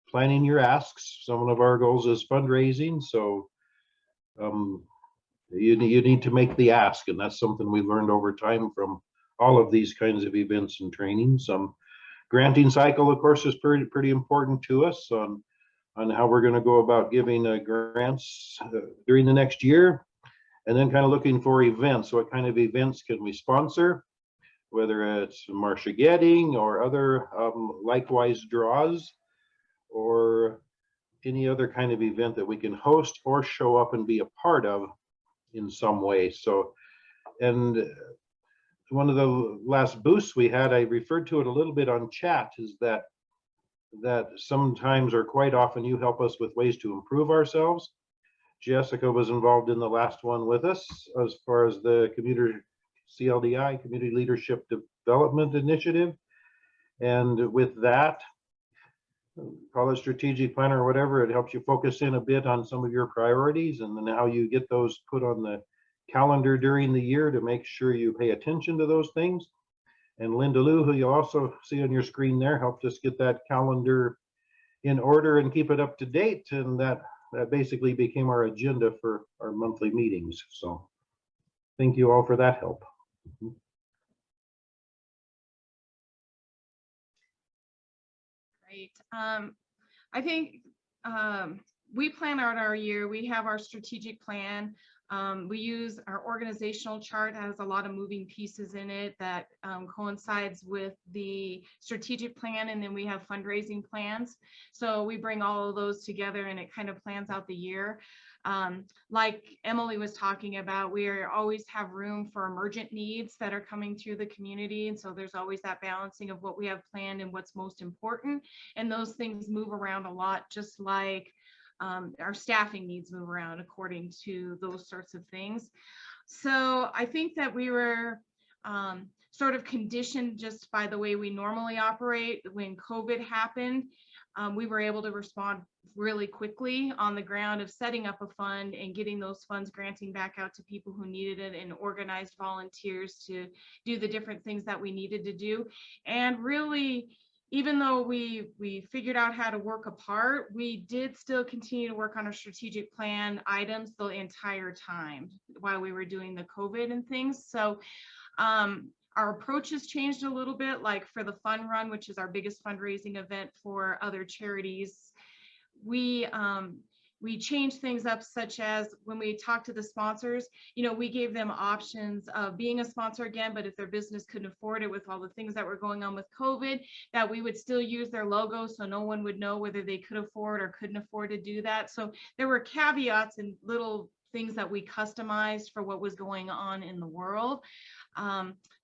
planning your asks. Some of our goals is fundraising, so you need to make the ask, and that's something we learned over time from all of these kinds of events and trainings. Granting cycle, of course, is pretty important to us on how we're going to go about giving grants during the next year. And then kind of looking for events. What kind of events can we sponsor? Whether it's Marcia Getting or other likewise draws, or any other kind of event that we can host or show up and be a part of in some way. So, and one of the last boosts we had, I referred to it a little bit on chat, is that sometimes or quite often you help us with ways to improve ourselves. Jessica was involved in the last one with us as far as the CLDI, Community Leadership Development Initiative. And with that, call it strategic plan or whatever, it helps you focus in a bit on some of your priorities, and then how you get those put on the calendar during the year to make sure you pay attention to those things. And Linda Lou, who you'll also see on your screen there, helped us get that calendar in order and keep it up to date. And that basically became our agenda for our monthly meetings. So thank you all for that help. Great. I think we plan out our year. We have our strategic plan. We use our organizational chart, has a lot of moving pieces in it that coincides with the strategic plan, and then we have fundraising plans. So we bring all of those together and it kind of plans out the year. Like Emily was talking about, we always have room for emergent needs that are coming through the community. And so there's always that balancing of what we have planned and what's most important. And those things move around a lot, just like our staffing needs move around according to those sorts of things. So I think that we were sort of conditioned just by the way we normally operate. When COVID happened, we were able to respond really quickly on the ground of setting up a fund and getting those funds granting back out to people who needed it, and organized volunteers to do the different things that we needed to do. And really, even though we figured out how to work apart, we did still continue to work on our strategic plan items the entire time while we were doing the COVID and things. So our approach has changed a little bit. Like for the fun run, which is our biggest fundraising event for other charities, we we changed things up, such as when we talked to the sponsors, you know, we gave them options of being a sponsor again, but if their business couldn't afford it with all the things that were going on with COVID, that we would still use their logo so no one would know whether they could afford or couldn't afford to do that. So there were caveats and little things that we customized for what was going on in the world.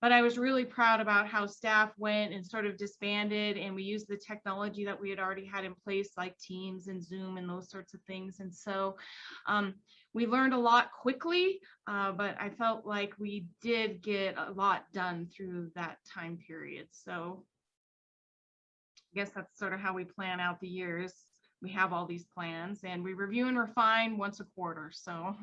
But I was really proud about how staff went and sort of disbanded, and we used the technology that we had already had in place, like Teams and Zoom and those sorts of things. And so we learned a lot quickly, but I felt like we did get a lot done through that time period. So I guess that's sort of how we plan out the years. We have all these plans and we review and refine once a quarter. So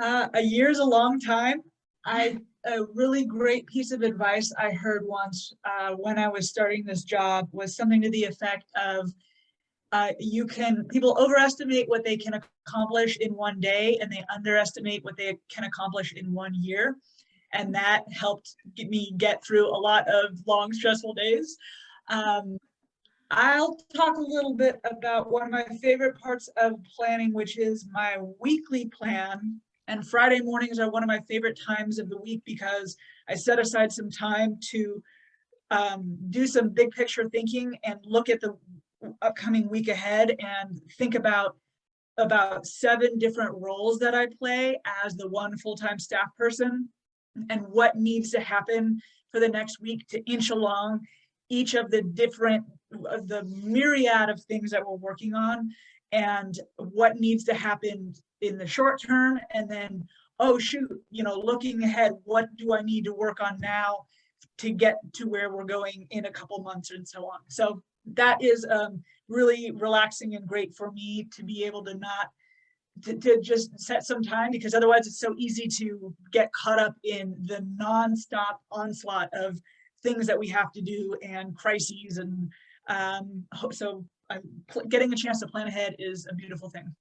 A year's a long time. A really great piece of advice I heard once when I was starting this job was something to the effect of, people overestimate what they can accomplish in one day and they underestimate what they can accomplish in 1 year. And that helped me get through a lot of long, stressful days. I'll talk a little bit about one of my favorite parts of planning, which is my weekly plan. And Friday mornings are one of my favorite times of the week because I set aside some time to do some big picture thinking and look at the upcoming week ahead and think about 7 different roles that I play as the one full-time staff person and what needs to happen for the next week to inch along each of the myriad of things that we're working on, and what needs to happen in the short term, and then, oh shoot, looking ahead, what do I need to work on now to get to where we're going in a couple months and so on. So that is really relaxing and great for me to be able to to just set some time, because otherwise it's so easy to get caught up in the nonstop onslaught of things that we have to do and crises. And so getting a chance to plan ahead is a beautiful thing.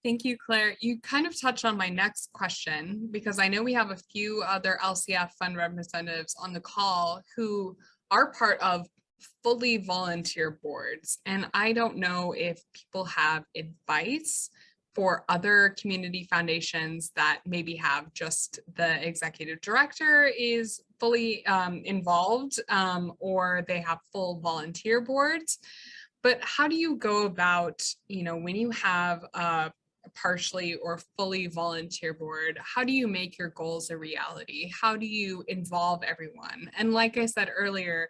Thank you, Claire. You kind of touched on my next question, because I know we have a few other LCF fund representatives on the call who are part of fully volunteer boards. And I don't know if people have advice for other community foundations that maybe have just the executive director is fully involved, or they have full volunteer boards. But how do you go about, when you have a partially or fully volunteer board, how do you make your goals a reality? How do you involve everyone? And like I said earlier,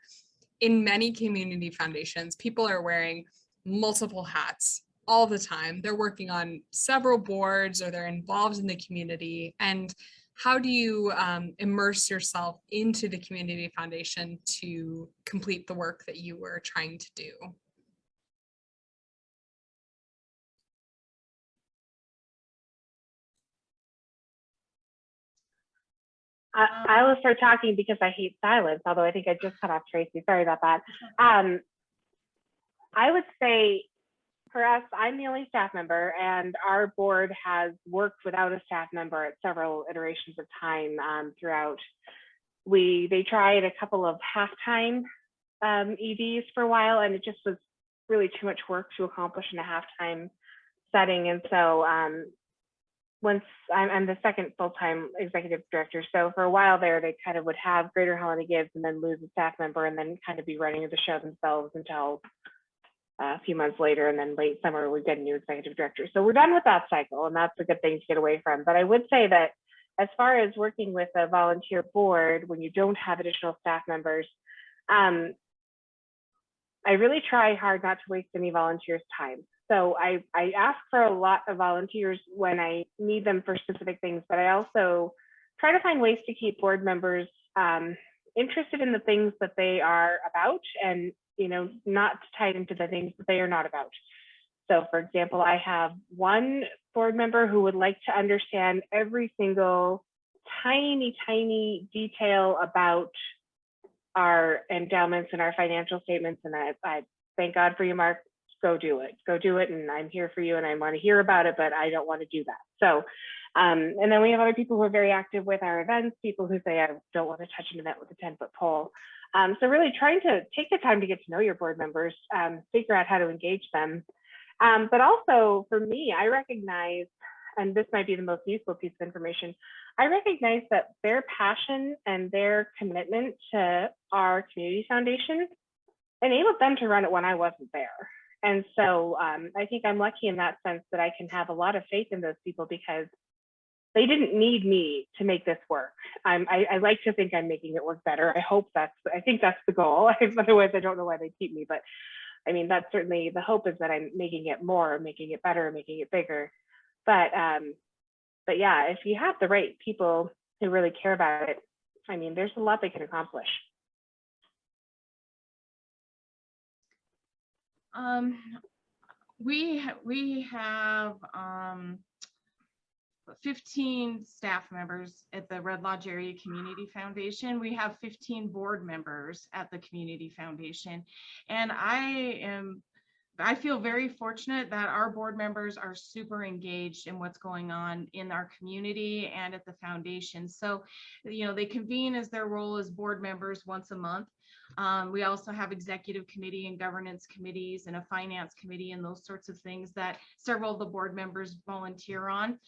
in many community foundations, people are wearing multiple hats all the time. They're working on several boards or they're involved in the community. And how do you immerse yourself into the community foundation to complete the work that you were trying to do? I will start talking because I hate silence, although I think I just cut off Tracy. Sorry about that. I would say for us, I'm the only staff member, and our board has worked without a staff member at several iterations of time throughout. They tried a couple of half-time EDs for a while, and it just was really too much work to accomplish in a half-time setting. And so once I'm the second full-time executive director, so for a while there, they kind of would have Greater Helena Gives and then lose a staff member and then kind of be running the show themselves until a few months later, and then late summer we get a new executive director. So we're done with that cycle, and that's a good thing to get away from. But I would say that as far as working with a volunteer board when you don't have additional staff members, I really try hard not to waste any volunteers' time. So I ask for a lot of volunteers when I need them for specific things, but I also try to find ways to keep board members interested in the things that they are about, and not tied into the things that they are not about. So for example, I have one board member who would like to understand every single tiny detail about our endowments and our financial statements. And I thank God for you, Mark. Go do it. And I'm here for you, and I want to hear about it, but I don't want to do that. So And then we have other people who are very active with our events, people who say, I don't want to touch an event with a 10-foot pole. So really trying to take the time to get to know your board members, figure out how to engage them. But also for me, I recognize, and this might be the most useful piece of information, I recognize that their passion and their commitment to our community foundation enabled them to run it when I wasn't there. And so I think I'm lucky in that sense that I can have a lot of faith in those people because they didn't need me to make this work. I like to think I'm making it work better. I think that's the goal. Otherwise, I don't know why they keep me. But I mean, that's certainly the hope, is that I'm making it more, making it better, making it bigger. But yeah, if you have the right people who really care about it, I mean, there's a lot they can accomplish. We have 15 staff members at the Red Lodge Area Community Foundation. We have 15 board members at the Community Foundation. And I feel very fortunate that our board members are super engaged in what's going on in our community and at the foundation. So, you know, they convene as their role as board members once a month. We also have executive committee and governance committees and a finance committee and those sorts of things that several of the board members volunteer on.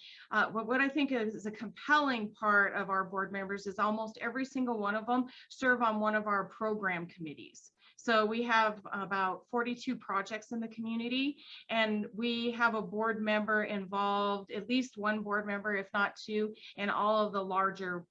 What I think is a compelling part of our board members is almost every single one of them serve on one of our program committees. So we have about 42 projects in the community, and we have a board member involved, at least one board member, if not two, in all of the larger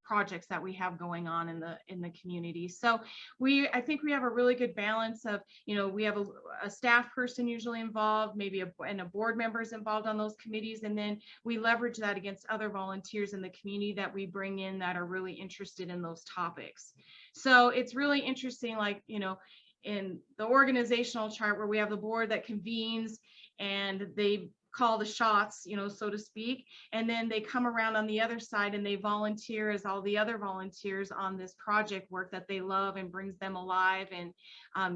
projects that we have going on in the community. So I think we have a really good balance of, you know, we have a staff person usually involved, maybe and a board member is involved on those committees, and then we leverage that against other volunteers in the community that we bring in that are really interested in those topics. So it's really interesting, like, you know, in the organizational chart where we have the board that convenes and they call the shots, you know, so to speak, and then they come around on the other side and they volunteer as all the other volunteers on this project work that they love and brings them alive and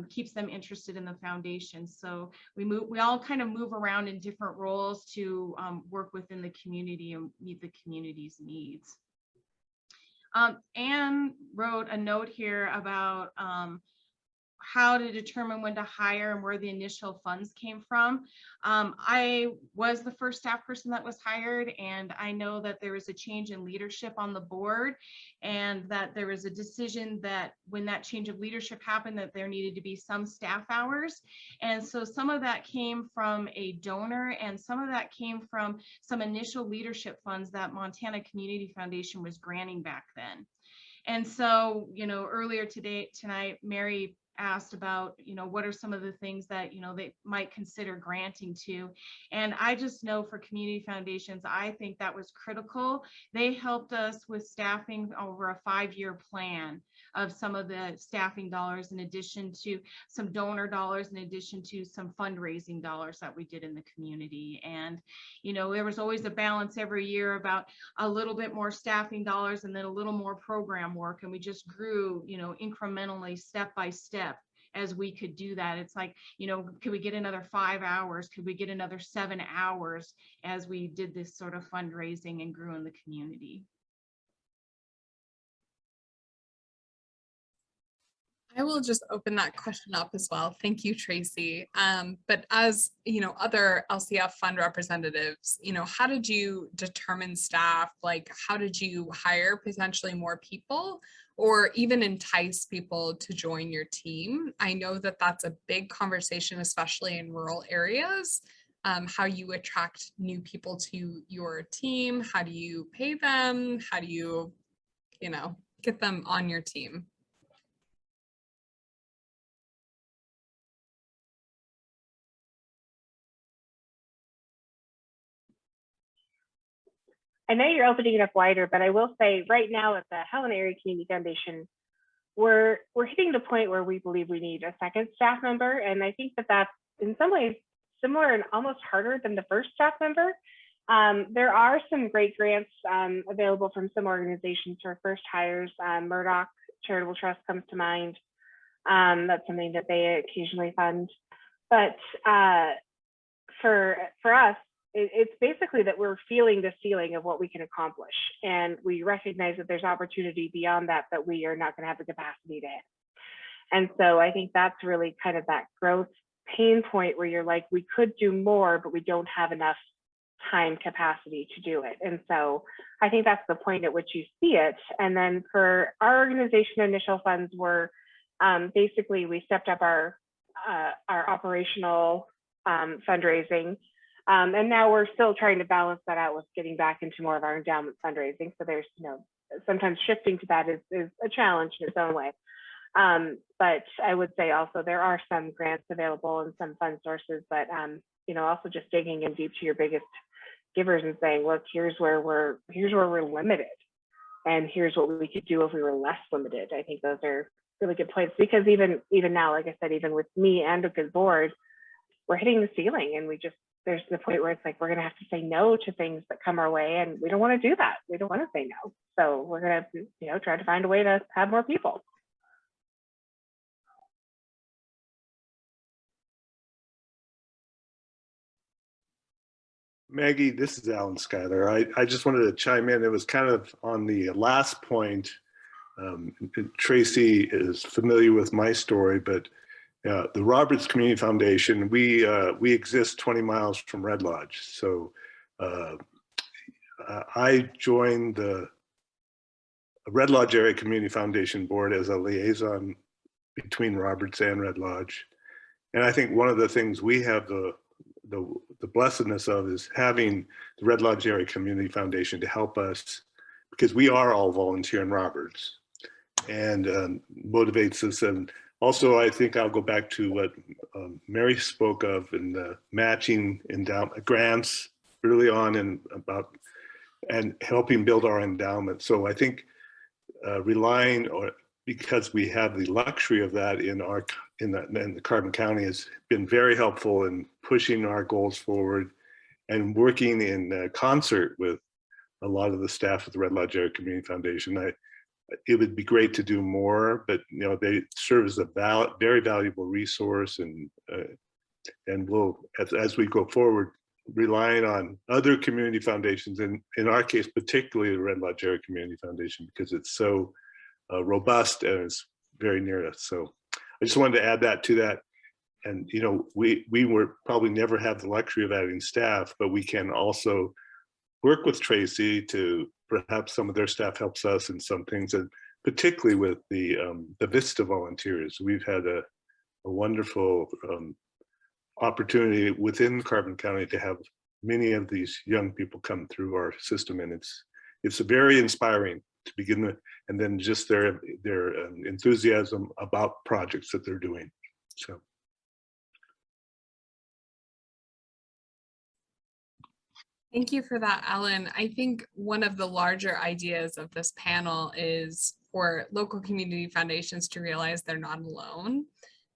keeps them interested in the foundation. So we all kind of move around in different roles to work within the community and meet the community's needs. Anne wrote a note here about how to determine when to hire and where the initial funds came from. I was the first staff person that was hired, and I know that there was a change in leadership on the board, and that there was a decision that when that change of leadership happened, that there needed to be some staff hours. And so some of that came from a donor, and some of that came from some initial leadership funds that Montana Community Foundation was granting back then. And so, you know, earlier tonight, Mary asked about, you know, what are some of the things that, you know, they might consider granting to. And I just know for community foundations, I think that was critical. They helped us with staffing over a 5-year plan of some of the staffing dollars, in addition to some donor dollars, in addition to some fundraising dollars that we did in the community. And, you know, there was always a balance every year about a little bit more staffing dollars and then a little more program work. And we just grew, you know, incrementally, step by step, as we could do that. It's like, you know, could we get another 5 hours? Could we get another 7 hours as we did this sort of fundraising and grew in the community? I will just open that question up as well. Thank you, Tracy. But as you know, other LCF fund representatives, you know, how did you determine staff? Like, how did you hire potentially more people, or even entice people to join your team? I know that that's a big conversation, especially in rural areas. How you attract new people to your team? How do you pay them? How do you, you know, get them on your team? I know you're opening it up wider, but I will say right now at the Helena Area Community Foundation, we're hitting the point where we believe we need a second staff member. And I think that that's in some ways similar and almost harder than the first staff member. There are some great grants available from some organizations for first hires. Murdoch Charitable Trust comes to mind. That's something that they occasionally fund. But for us, it's basically that we're feeling the ceiling of what we can accomplish. And we recognize that there's opportunity beyond that we are not going to have the capacity to hit. And so I think that's really kind of that growth pain point where you're like, we could do more, but we don't have enough time capacity to do it. And so I think that's the point at which you see it. And then for our organization, initial funds were basically we stepped up our operational fundraising. And now we're still trying to balance that out with getting back into more of our endowment fundraising. So there's, sometimes shifting to that is a challenge in its own way. But I would say also there are some grants available and some fund sources, but also just digging in deep to your biggest givers and saying, look, here's where we're limited, and here's what we could do if we were less limited. I think those are really good points, because even now, like I said, even with me and a good board, we're hitting the ceiling, and there's the point where it's like we're going to have to say no to things that come our way, and we don't want to do that. We don't want to say no, so we're going to try to find a way to have more people. Maggie, this is Alan Schuyler. I just wanted to chime in. It was kind of on the last point. Tracy is familiar with my story, but the Roberts Community Foundation, we exist 20 miles from Red Lodge. So I joined the Red Lodge Area Community Foundation Board as a liaison between Roberts and Red Lodge. And I think one of the things we have the blessedness of is having the Red Lodge Area Community Foundation to help us, because we are all volunteer in Roberts, and motivates us. And also, I think I'll go back to what Mary spoke of in the matching endowment grants early on and helping build our endowment. So I think because we have the luxury of that in the Carbon County, has been very helpful in pushing our goals forward and working in concert with a lot of the staff at the Red Lodge Area Community Foundation. It would be great to do more, but they serve as a very valuable resource, and we'll, as we go forward, relying on other community foundations, and in our case, particularly the Red Lodge Area Community Foundation, because it's so robust and it's very near us. So I just wanted to add that to that. And we were probably never have the luxury of adding staff, but we can also work with Tracy to perhaps some of their staff helps us in some things, and particularly with the Vista volunteers. We've had a wonderful opportunity within Carbon County to have many of these young people come through our system, and it's very inspiring to begin with, and then just their enthusiasm about projects that they're doing. So. Thank you for that, Alan. I think one of the larger ideas of this panel is for local community foundations to realize they're not alone.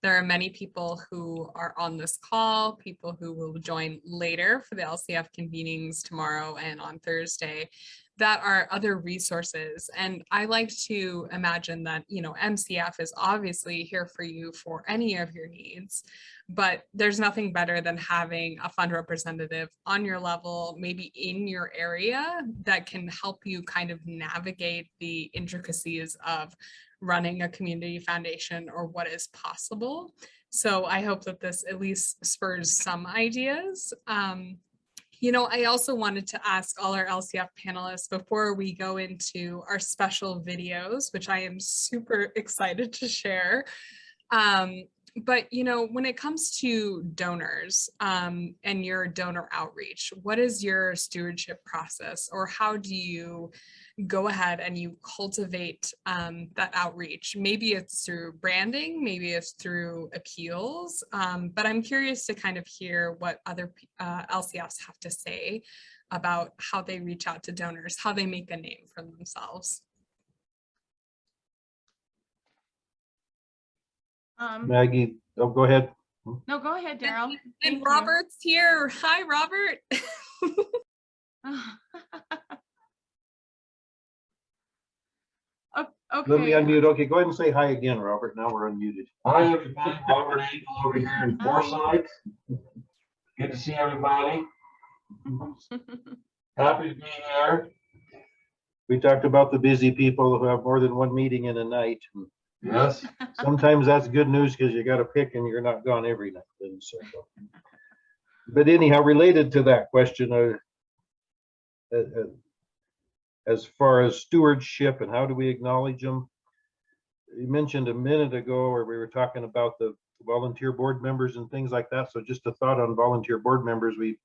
There are many people who are on this call, people who will join later for the LCF convenings tomorrow and on Thursday, that are other resources. And I like to imagine that, MCF is obviously here for you for any of your needs, but there's nothing better than having a fund representative on your level, maybe in your area, that can help you kind of navigate the intricacies of running a community foundation or what is possible. So I hope that this at least spurs some ideas. I also wanted to ask all our LCF panelists before we go into our special videos, which I am super excited to share. But, when it comes to donors and your donor outreach, what is your stewardship process, or how do you go ahead and you cultivate that outreach? Maybe it's through branding, maybe it's through appeals, but I'm curious to kind of hear what other LCFs have to say about how they reach out to donors, how they make a name for themselves. Maggie, go ahead. No, go ahead, Daryl. And Robert's here. Hi, Robert. Okay. Let me unmute. Okay, go ahead and say hi again, Robert. Now we're unmuted. Hi, everybody. Robert Engel over here in Forsyth. Good to see everybody. Happy to be here. We talked about the busy people who have more than one meeting in a night. Yes. Sometimes that's good news because you got to pick and you're not gone every night. Then, so. But anyhow, related to that question, as far as stewardship and how do we acknowledge them, you mentioned a minute ago where we were talking about the volunteer board members and things like that. So just a thought on volunteer board members, we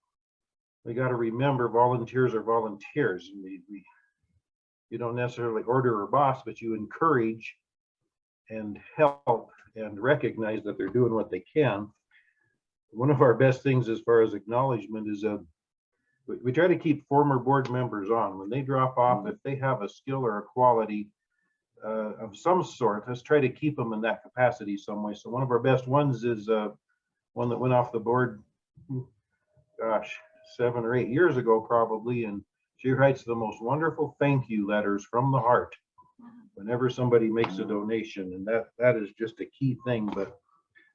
got to remember volunteers are volunteers. And you don't necessarily order or boss, but you encourage and help and recognize that they're doing what they can. One of our best things as far as acknowledgement is we try to keep former board members on. When they drop off, if they have a skill or a quality of some sort, let's try to keep them in that capacity some way. So one of our best ones is one that went off the board, gosh, 7 or 8 years ago probably, and she writes the most wonderful thank you letters from the heart whenever somebody makes a donation, and that is just a key thing.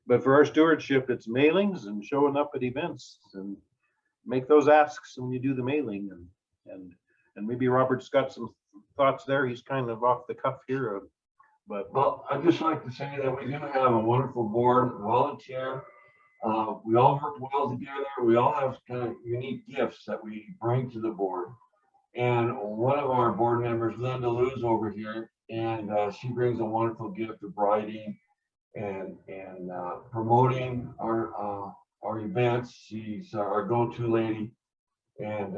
But for our stewardship, it's mailings and showing up at events and make those asks when you do the mailing, and maybe Robert's got some thoughts there. He's kind of off the cuff here, but Well, I'd just like to say that we do have a wonderful board, volunteer. We all work well together. We all have kind of unique gifts that we bring to the board. And one of our board members, Linda Lou's over here, and she brings a wonderful gift of writing and promoting our events. She's our go-to lady, and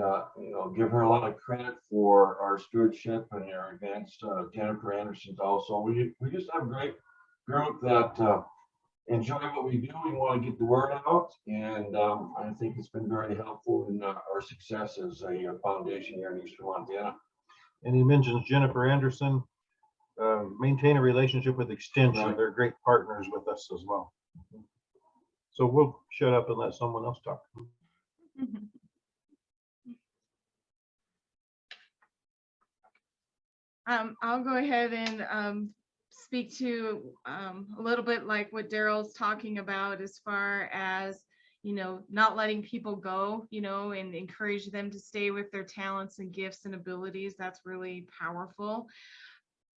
give her a lot of credit for our stewardship and our events. Jennifer Anderson's also. We just have a great group that enjoy what we do. We want to get the word out, and I think it's been very helpful in our success as a foundation here in Eastern Montana. And he mentions Jennifer Anderson. Maintain a relationship with Extension. Right. They're great partners with us as well. So we'll shut up and let someone else talk. I'll go ahead and speak to a little bit like what Daryl's talking about as far as, not letting people go, and encourage them to stay with their talents and gifts and abilities. That's really powerful.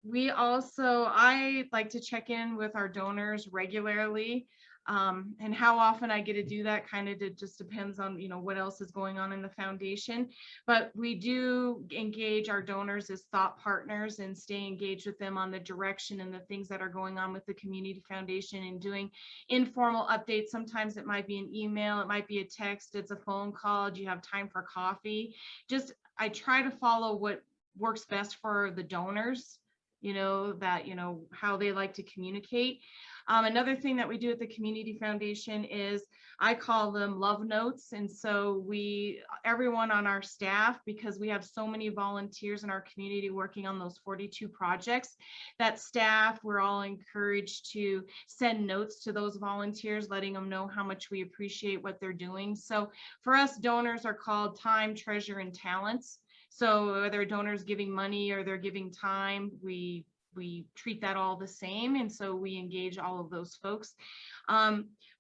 I like to check in with our donors regularly. And how often I get to do that it just depends on, what else is going on in the foundation. But we do engage our donors as thought partners and stay engaged with them on the direction and the things that are going on with the community foundation, and doing informal updates. Sometimes it might be an email, it might be a text, it's a phone call. Do you have time for coffee? I try to follow what works best for the donors, how they like to communicate. Another thing that we do at the Community Foundation is I call them love notes. And so everyone on our staff, because we have so many volunteers in our community working on those 42 projects, that staff, we're all encouraged to send notes to those volunteers, letting them know how much we appreciate what they're doing. So for us, donors are called time, treasure, and talents. So whether a donor is giving money or they're giving time, we treat that all the same. And so we engage all of those folks.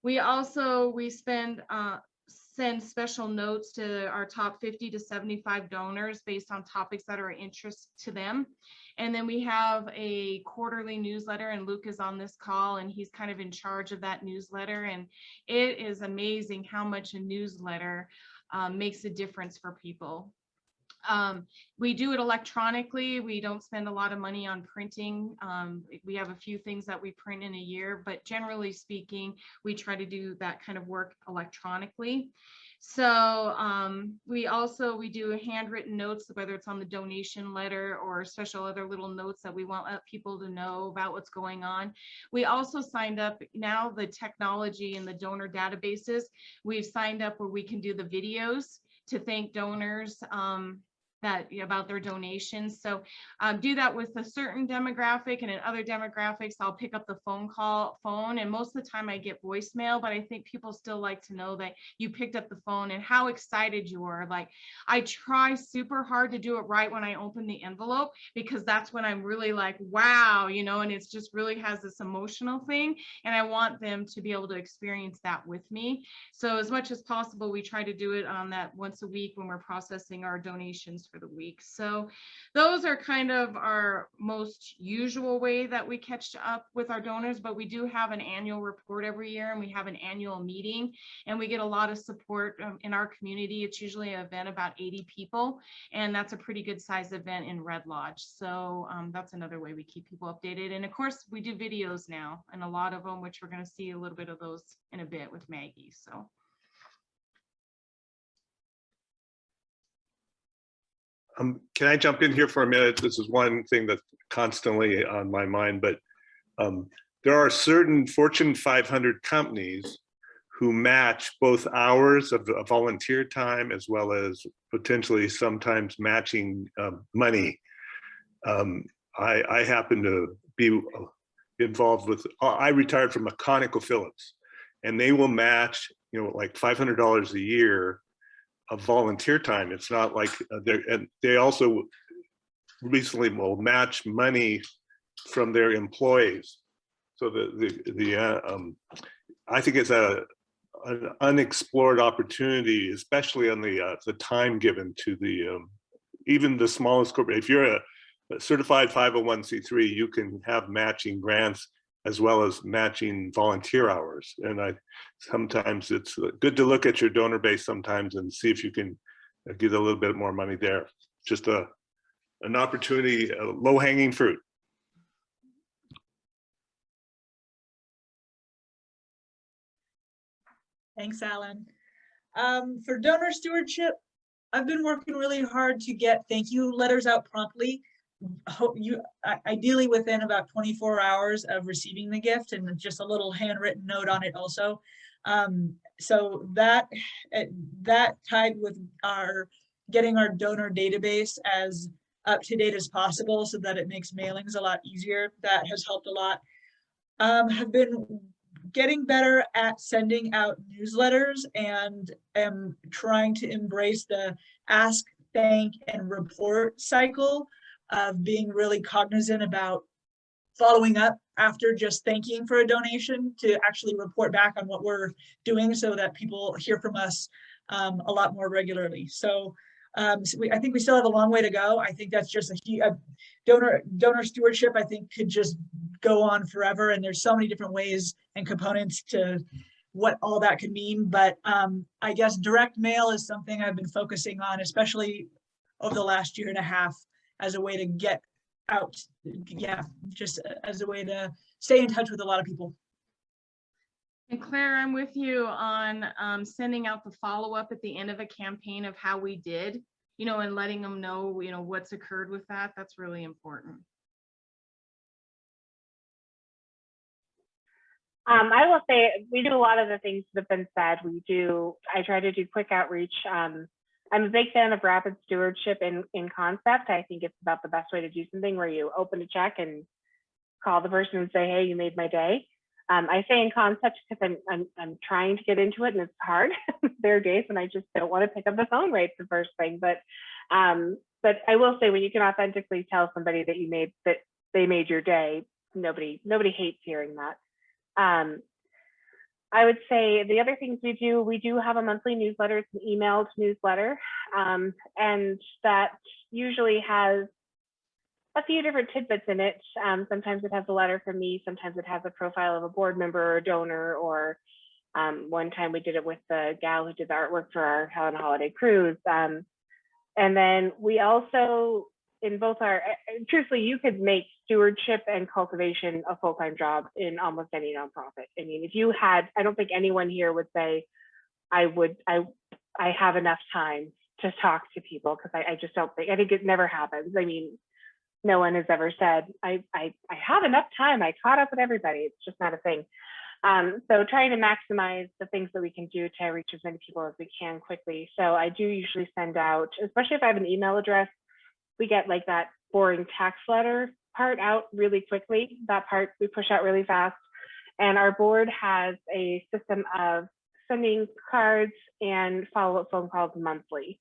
We send special notes to our top 50 to 75 donors based on topics that are of interest to them. And then we have a quarterly newsletter, and Luke is on this call and he's kind of in charge of that newsletter. And it is amazing how much a newsletter makes a difference for people. We do it electronically. We don't spend a lot of money on printing. We have a few things that we print in a year, but generally speaking, we try to do that kind of work electronically. So we do handwritten notes, whether it's on the donation letter or special other little notes that we want people to know about what's going on. We also signed up, now the technology and the donor databases, we've signed up where we can do the videos to thank donors. about their donations. So do that with a certain demographic, and in other demographics, I'll pick up the phone. And most of the time I get voicemail, but I think people still like to know that you picked up the phone and how excited you are. Like, I try super hard to do it right when I open the envelope, because that's when I'm really like, wow, you know, and it's just really has this emotional thing. And I want them to be able to experience that with me. So as much as possible, we try to do it on that once a week when we're processing our donations for the week. So those are kind of our most usual way that we catch up with our donors, but we do have an annual report every year, and we have an annual meeting, and we get a lot of support in our community. It's usually an event about 80 people, and that's a pretty good sized event in Red Lodge. So that's another way we keep people updated. And of course we do videos now, and a lot of them, which we're going to see a little bit of those in a bit with Maggie. So can I jump in here for a minute? This is one thing that's constantly on my mind, but there are certain Fortune 500 companies who match both hours of volunteer time as well as potentially sometimes matching money. I happen to be involved with, I retired from ConocoPhillips, and they will match, you know, like $500 a year of volunteer time. It's not like and they also recently will match money from their employees. So I think it's an unexplored opportunity, especially on the time given to the even the smallest corporate. If you're a certified 501c3, you can have matching grants as well as matching volunteer hours. And sometimes it's good to look at your donor base sometimes and see if you can get a little bit more money there. Just an opportunity, a low-hanging fruit. Thanks, Alan. For donor stewardship, I've been working really hard to get thank you letters out promptly. Ideally within about 24 hours of receiving the gift, and just a little handwritten note on it also. So that tied with our getting our donor database as up to date as possible so that it makes mailings a lot easier. That has helped a lot. Have been getting better at sending out newsletters, and am trying to embrace the ask, thank, and report cycle of being really cognizant about following up after just thanking for a donation to actually report back on what we're doing so that people hear from us a lot more regularly. So, I think we still have a long way to go. I think that's just a donor stewardship, I think, could just go on forever. And there's so many different ways and components to what all that could mean. But I guess direct mail is something I've been focusing on, especially over the last year and a half, as a way to get out, just as a way to stay in touch with a lot of people. And Claire, I'm with you on sending out the follow-up at the end of a campaign of how we did, you know, and letting them know, you know, what's occurred with that. That's really important. I will say we do a lot of the things that have been said. I try to do quick outreach. I'm a big fan of rapid stewardship in concept. I think it's about the best way to do something, where you open a check and call the person and say, hey, you made my day. I say in concept because I'm trying to get into it, and it's hard. There are days when I just don't want to pick up the phone right the first thing. But I will say, when you can authentically tell somebody that they made your day, nobody hates hearing that. I would say the other things we do have a monthly newsletter. It's an emailed newsletter, and that usually has a few different tidbits in it. Sometimes it has a letter from me, sometimes it has a profile of a board member or a donor, or one time we did it with the gal who did the artwork for our Helena holiday cruise. And then we also, in both our, truthfully, you could make stewardship and cultivation a full-time job in almost any nonprofit. I mean, if you had, I don't think anyone here would say, I have enough time to talk to people, because I just don't think, I think it never happens. I mean, no one has ever said, I have enough time, I caught up with everybody. It's just not a thing. So trying to maximize the things that we can do to reach as many people as we can quickly. So I do usually send out, especially if I have an email address, we get like that boring tax letter part out really quickly. That part we push out really fast. And our board has a system of sending cards and follow-up phone calls monthly,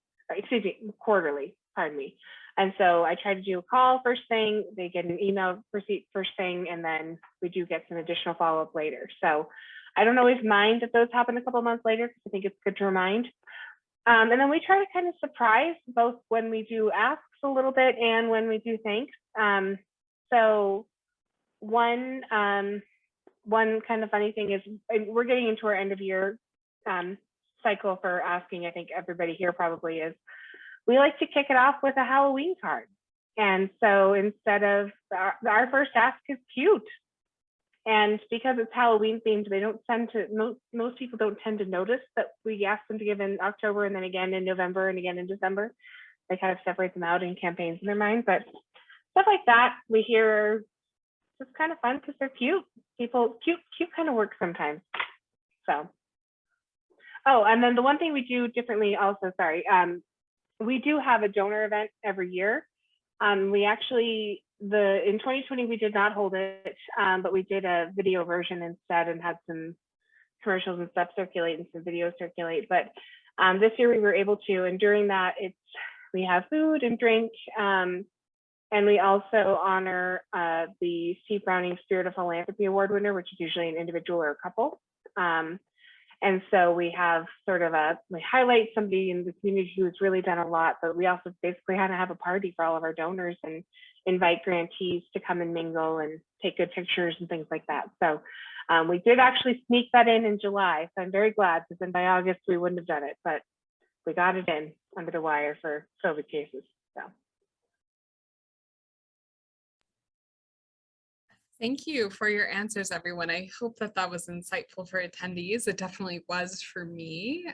quarterly, pardon me. And so I try to do a call first thing, they get an email receipt first thing, and then we do get some additional follow-up later. So I don't always mind that those happen a couple of months later, because I think it's good to remind. And then we try to kind of surprise both when we do asks a little bit and when we do thanks. So one kind of funny thing is we're getting into our end of year cycle for asking, I think everybody here probably is, we like to kick it off with a Halloween card. And so instead of our first ask is cute. And because it's Halloween themed, they don't tend to, most people don't tend to notice that we ask them to give in October and then again in November and again in December. They kind of separate them out in campaigns in their mind, but stuff like that we hear just kind of fun because they're cute. Cute kind of works sometimes. So, oh, and then the one thing we do differently also, sorry, we do have a donor event every year. We actually, in 2020, we did not hold it, but we did a video version instead and had some commercials and stuff circulate and some videos circulate. But this year we were able to, and during that, we have food and drink, and we also honor the Steve Browning Spirit of Philanthropy Award winner, which is usually an individual or a couple. And so we have sort of we highlight somebody in the community who's really done a lot, but we also basically kind of have a party for all of our donors and invite grantees to come and mingle and take good pictures and things like that. So we did actually sneak that in July. So I'm very glad, because then by August we wouldn't have done it, but we got it in under the wire for COVID cases. So. Thank you for your answers, everyone. I hope that was insightful for attendees. It definitely was for me.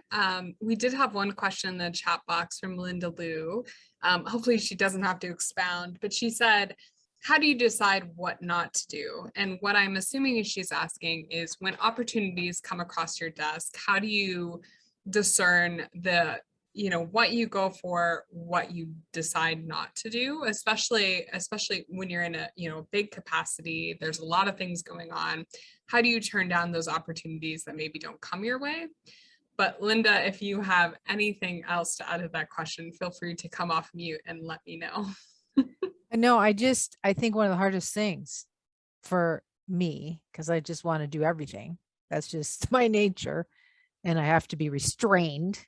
We did have one question in the chat box from Linda Liu. Hopefully she doesn't have to expound, but she said, how do you decide what not to do? And what I'm assuming she's asking is, when opportunities come across your desk, how do you discern what you go for, what you decide not to do, especially when you're in a big capacity, there's a lot of things going on. How do you turn down those opportunities that maybe don't come your way? But Linda, if you have anything else to add to that question, feel free to come off mute and let me know. No, I think one of the hardest things for me, because I just want to do everything, that's just my nature, and I have to be restrained,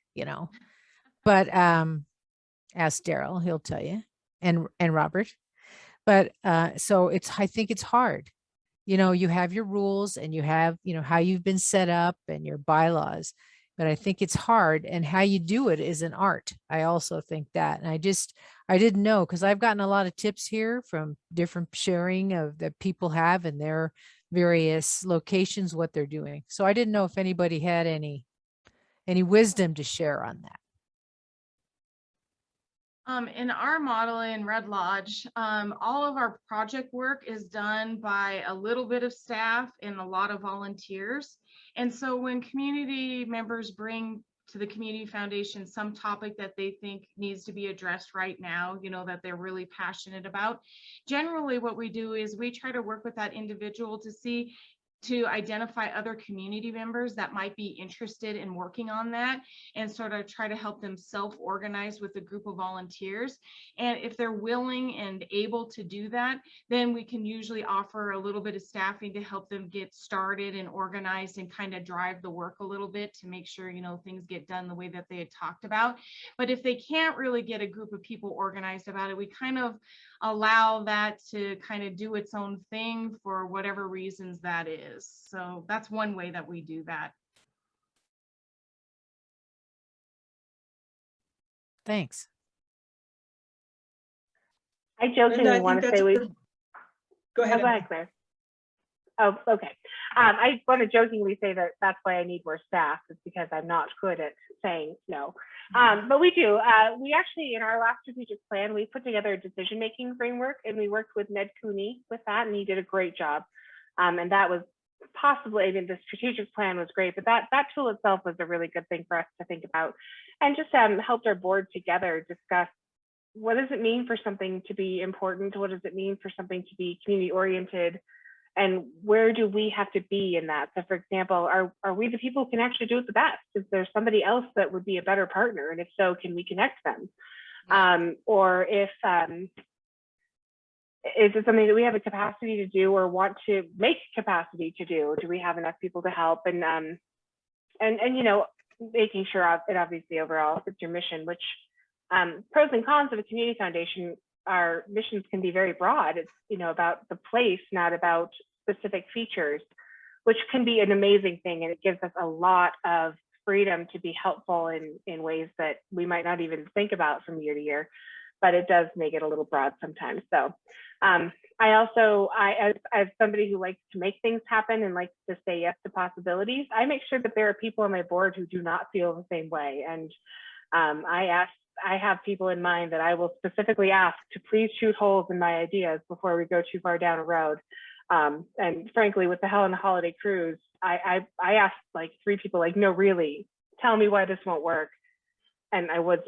but ask Daryl, he'll tell you, and Robert. But so I think it's hard. You have your rules and you have, how you've been set up and your bylaws, but I think it's hard, and how you do it is an art. I also think that, and I didn't know, because I've gotten a lot of tips here from different sharing of that people have in their various locations, what they're doing. So I didn't know if anybody had any wisdom to share on that. In our model in Red Lodge, all of our project work is done by a little bit of staff and a lot of volunteers. And so when community members bring to the Community Foundation some topic that they think needs to be addressed right now, that they're really passionate about, generally what we do is we try to work with that individual to identify other community members that might be interested in working on that, and sort of try to help them self-organize with a group of volunteers. And if they're willing and able to do that, then we can usually offer a little bit of staffing to help them get started and organized and kind of drive the work a little bit to make sure, things get done the way that they had talked about. But if they can't really get a group of people organized about it, we kind of allow that to kind of do its own thing for whatever reasons that is. So that's one way that we do that. Thanks. I jokingly want to say Go ahead. Go ahead, Claire. Oh, okay. I want to jokingly say that that's why I need more staff, is because I'm not good at saying no. But we do. We actually, in our last strategic plan, we put together a decision-making framework, and we worked with Ned Cooney with that, and he did a great job. And that was possibly, I mean, the strategic plan was great, but that tool itself was a really good thing for us to think about, and just helped our board together discuss what does it mean for something to be important, what does it mean for something to be community oriented, and where do we have to be in that? So for example, are we the people who can actually do it the best? Is there somebody else that would be a better partner? And if so, can we connect them? Or if is it something that we have a capacity to do or want to make capacity to do? Do we have enough people to help? And you know, making sure it obviously overall fits your mission, which pros and cons of a community foundation, our missions can be very broad. It's, you know, about the place, not about specific features, which can be an amazing thing. And it gives us a lot of freedom to be helpful in ways that we might not even think about from year to year, but it does make it a little broad sometimes. So as somebody who likes to make things happen and likes to say yes to possibilities, I make sure that there are people on my board who do not feel the same way. And I have people in mind that I will specifically ask to please shoot holes in my ideas before we go too far down a road. And frankly, with the Helena Holiday Cruise, I asked like 3 people, like, no, really, tell me why this won't work. And I was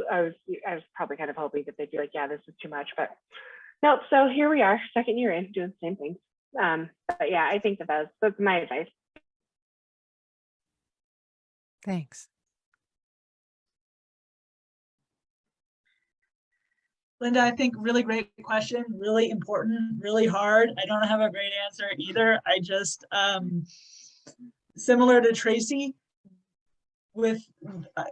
probably kind of hoping that they'd be like, yeah, this is too much, but nope. So here we are, second year in, doing the same thing. But yeah, I think that's my advice. Thanks. Linda, I think really great question, really important, really hard. I don't have a great answer either. I just, similar to Tracy, with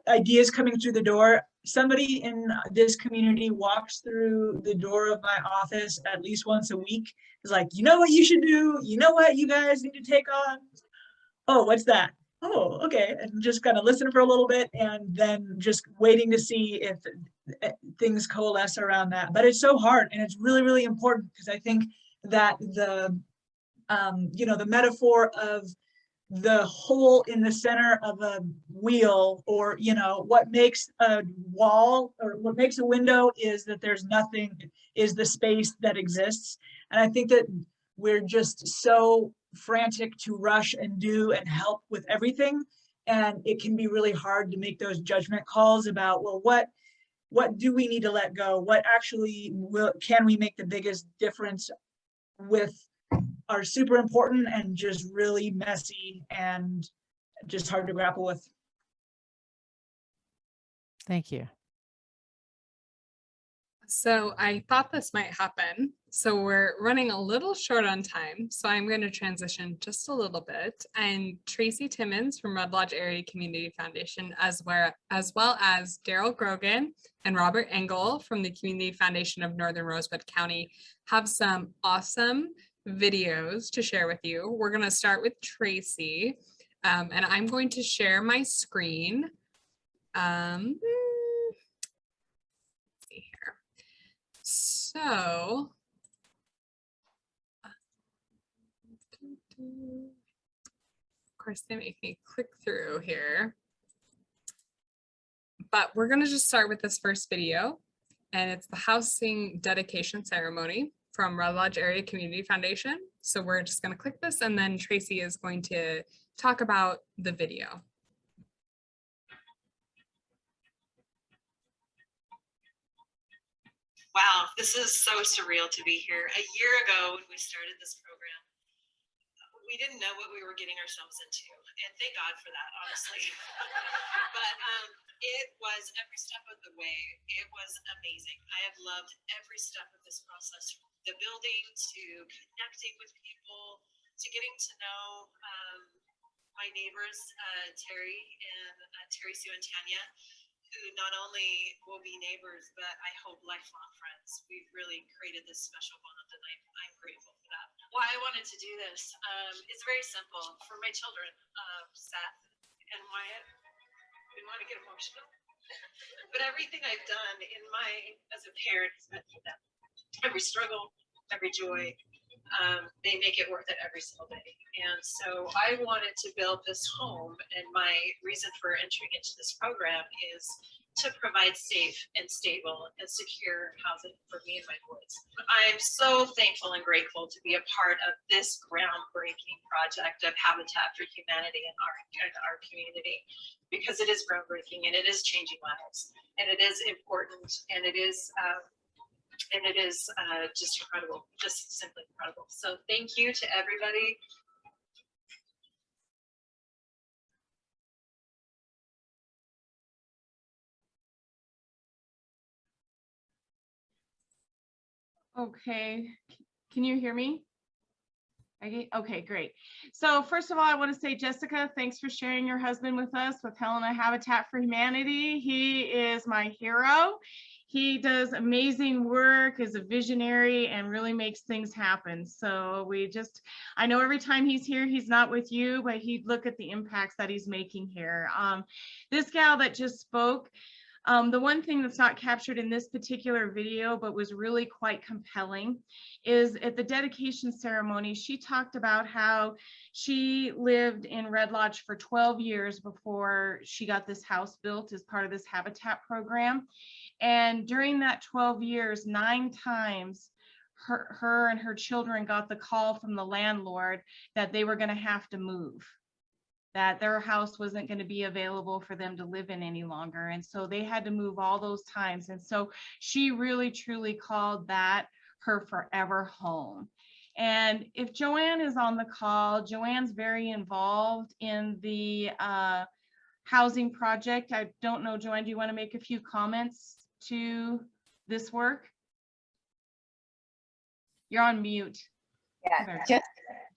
ideas coming through the door, somebody in this community walks through the door of my office at least once a week. Is like, you know what you should do? You know what you guys need to take on? Oh, what's that? Oh, okay. And just kind of listen for a little bit and then just waiting to see if things coalesce around that. But it's so hard, and it's really, really important, because I think that the, you know, the metaphor of the hole in the center of a wheel, or, you know, what makes a wall or what makes a window is that there's nothing, is the space that exists. And I think that we're just so frantic to rush and do and help with everything. And it can be really hard to make those judgment calls about, well, what do we need to let go? What actually can we make the biggest difference with are super important and just really messy and just hard to grapple with. Thank you. So I thought this might happen. So we're running a little short on time. So I'm going to transition just a little bit. And Tracy Timmons from Red Lodge Area Community Foundation, as well as Daryl Grogan and Robert Engel from the Community Foundation of Northern Rosebud County, have some awesome videos to share with you. We're going to start with Tracy, and I'm going to share my screen. Let's see here. So, of course, they make me click through here, but we're going to just start with this first video, and it's the housing dedication ceremony from Red Lodge Area Community Foundation. So we're just going to click this, and then Tracy is going to talk about the video. Wow, this is so surreal to be here. A year ago when we started this program, we didn't know what we were getting ourselves into, and thank God for that, honestly. But it was every step of the way. It was amazing. I have loved every step of this process, from the building to connecting with people to getting to know my neighbors, Terry Sue and Tanya, who not only will be neighbors, but I hope lifelong friends. We've really created this special bond, and I'm grateful for that. Why I wanted to do this is very simple. For my children, Seth and Wyatt, I didn't want to get emotional, but everything I've done as a parent is meant for them. Every struggle, every joy, they make it worth it every single day. And so I wanted to build this home, and my reason for entering into this program is to provide safe and stable and secure housing for me and my boys. I'm so thankful and grateful to be a part of this groundbreaking project of Habitat for Humanity in our community, because it is groundbreaking and it is changing lives and it is important and it is just incredible, just simply incredible. So thank you to everybody. Okay, can you hear me? Okay, great. So first of all, I want to say, Jessica, thanks for sharing your husband with us with Helena Habitat for Humanity. He is my hero. He does amazing work, is a visionary, and really makes things happen. So I know every time he's here, he's not with you, but he'd look at the impacts that he's making here. This gal that just spoke, the one thing that's not captured in this particular video, but was really quite compelling, is at the dedication ceremony, she talked about how she lived in Red Lodge for 12 years before she got this house built as part of this Habitat program. And during that 12 years, 9 times, her and her children got the call from the landlord that they were going to have to move, that their house wasn't going to be available for them to live in any longer. And so they had to move all those times. And so she really, truly called that her forever home. And if Joanne is on the call, Joanne's very involved in the housing project. I don't know, Joanne, do you want to make a few comments to this work? You're on mute. Yeah,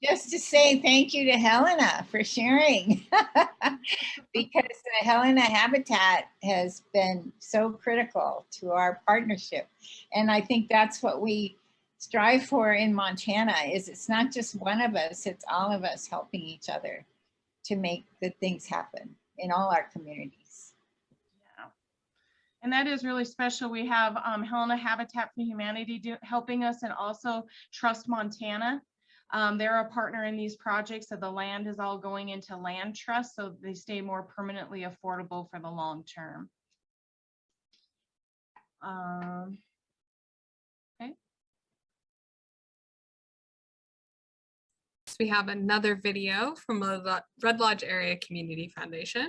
just to say thank you to Helena for sharing, because the Helena Habitat has been so critical to our partnership. And I think that's what we strive for in Montana, is it's not just one of us, it's all of us helping each other to make good things happen in all our communities. And that is really special. We have Helena Habitat for Humanity helping us, and also Trust Montana. They're a partner in these projects, so the land is all going into land trust, so they stay more permanently affordable for the long term. Okay. So we have another video from the Red Lodge Area Community Foundation.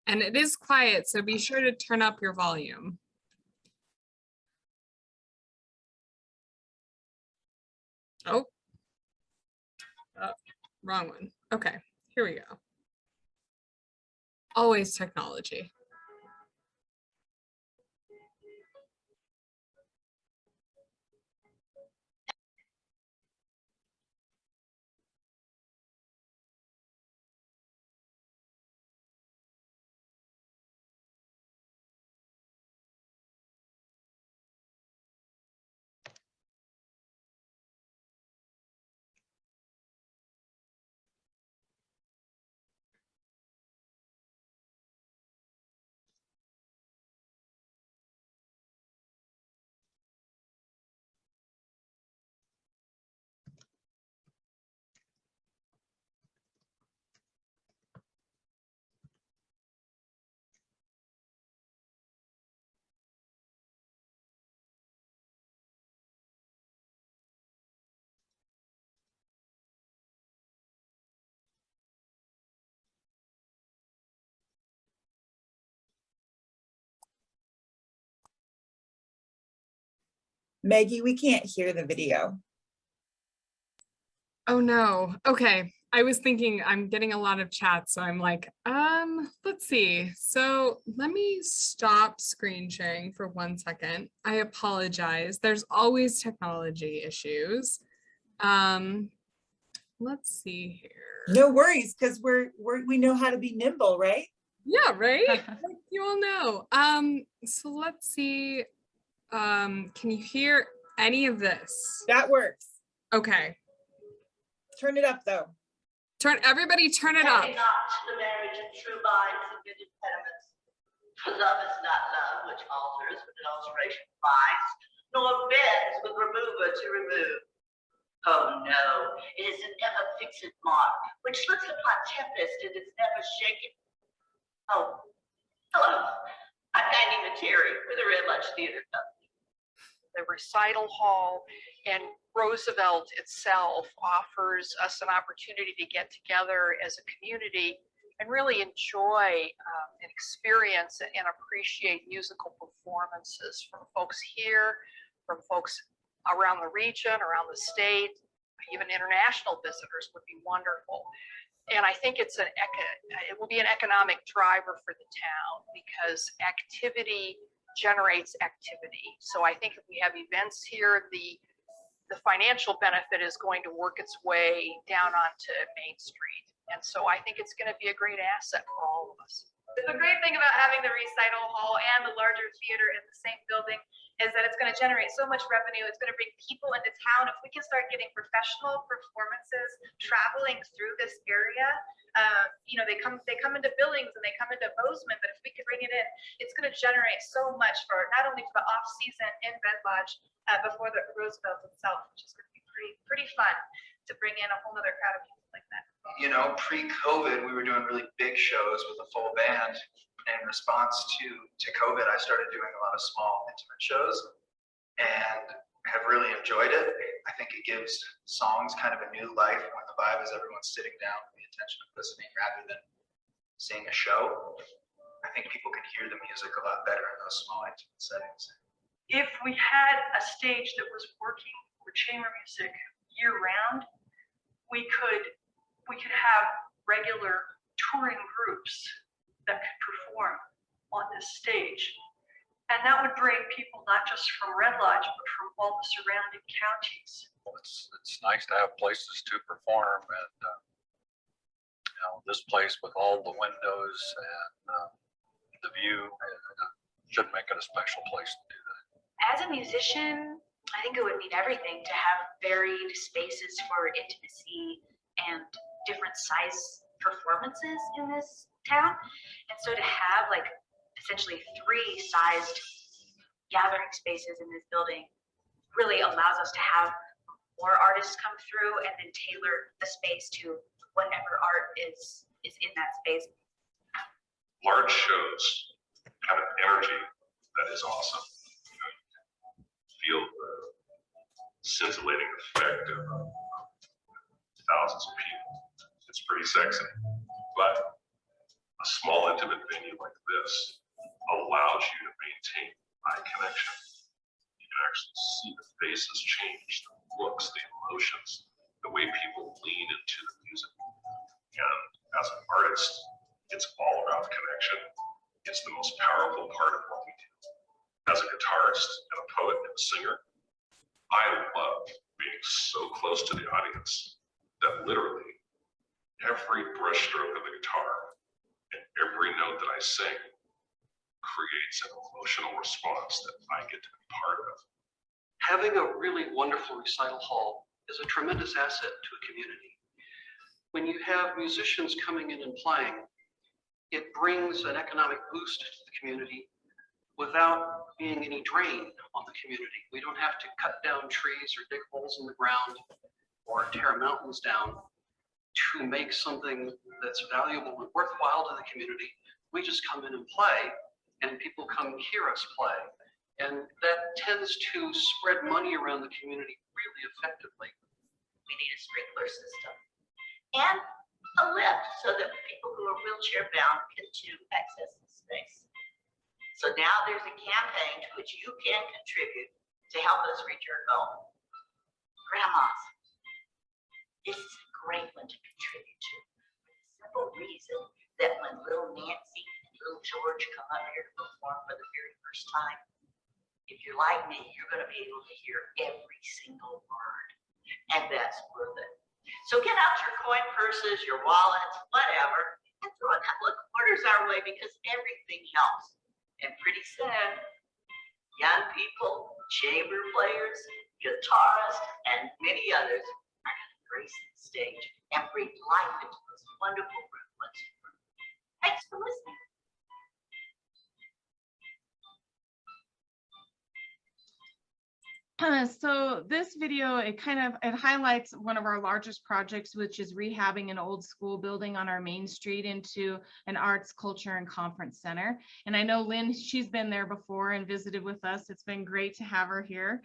And it is quiet, so be sure to turn up your volume. Oh, wrong one. Okay, here we go. Always technology. Maggie, we can't hear the video. Oh no. Okay. I was thinking I'm getting a lot of chats, so I'm like, let's see. So let me stop screen sharing for 1 second. I apologize. There's always technology issues. Let's see here. No worries, because we know how to be nimble, right? Yeah, right? You all know. So let's see. Can you hear any of this? That works. Okay. Turn it up though. Everybody turn it up. Not the marriage of true minds and good impediments. For love is not love, which alters with an alteration binds, nor bends with remover to remove. Oh no, it is an ever fixed mark, which looks upon tempest and is never shaken. Oh, hello. I'm Andy Materi with the Red Lodge Theater Company. The recital hall and Roosevelt itself offers us an opportunity to get together as a community and really enjoy and experience and appreciate musical performances from folks here, from folks around the region, around the state, even international visitors would be wonderful. And I think it will be an economic driver for the town because activity generates activity. So I think if we have events here, the financial benefit is going to work its way down onto Main Street. And so I think it's going to be a great asset for all of us. The great thing about having the recital hall and the larger theater in the same building is that it's going to generate so much revenue. It's going to bring people into town. If we can start getting professional performances traveling through this area, you know, they come into Billings and they come into Bozeman, but if we could bring it in, it's going to generate so much for not only for the off season in Red Lodge, but for the Rosebud itself, which is going to be pretty fun to bring in a whole other crowd of people like that. You know, pre-COVID, we were doing really big shows with a full band. In response to COVID, I started doing a lot of small, intimate shows and have really enjoyed it. I think it gives songs kind of a new life when the vibe is everyone's sitting down with the intention of listening rather than seeing a show. I think people can hear the music a lot better in those small, intimate settings. If we had a stage that was working for chamber music year-round, we could have regular touring groups that could perform on this stage. And that would bring people not just from Red Lodge, but from all the surrounding counties. It's nice to have places to perform, and you know, this place with all the windows and the view should make it a special place to do that. As a musician, I think it would mean everything to have varied spaces for intimacy and different size performances in this town. And so to have like essentially 3 sized gathering spaces in this building really allows us to have more artists come through and then tailor the space to whatever art is in that space. Large shows have an energy that is awesome. You know, you feel the scintillating effect of thousands of people. It's pretty sexy, but a small intimate venue like this allows you to maintain eye connection. You can actually see the faces change, the looks, the emotions, the way people lean into the music. And as an artist, it's all about connection. It's the most powerful part of what we do. As a guitarist and a poet and a singer, I love being so close to the audience that literally every brushstroke of the guitar and every note that I sing creates an emotional response that I get to be part of. Having a really wonderful recital hall is a tremendous asset to a community. When you have musicians coming in and playing, it brings an economic boost to the community without being any drain on the community. We don't have to cut down trees or dig holes in the ground or tear mountains down to make something that's valuable and worthwhile to the community. We just come in and play, and people come hear us play. And that tends to spread money around the community really effectively. We need a sprinkler system and a lift so that people who are wheelchair bound can too access the space. So now there's a campaign to which you can contribute to help us reach our goal. Grandmas, this is a great one to contribute to, for the simple reason that when little Nancy and little George come up here to perform for the very first time, if you're like me, you're going to be able to hear every single word, and that's worth it. So get out your coin purses, your wallets, whatever, and throw a couple of quarters our way because everything helps. And pretty soon, young people, chamber players, guitarists, and many others are going to grace the stage and breathe life into this wonderful room. Thanks for listening. So this video, it highlights one of our largest projects, which is rehabbing an old school building on our main street into an arts, culture, and conference center. And I know Lynn, she's been there before and visited with us. It's been great to have her here.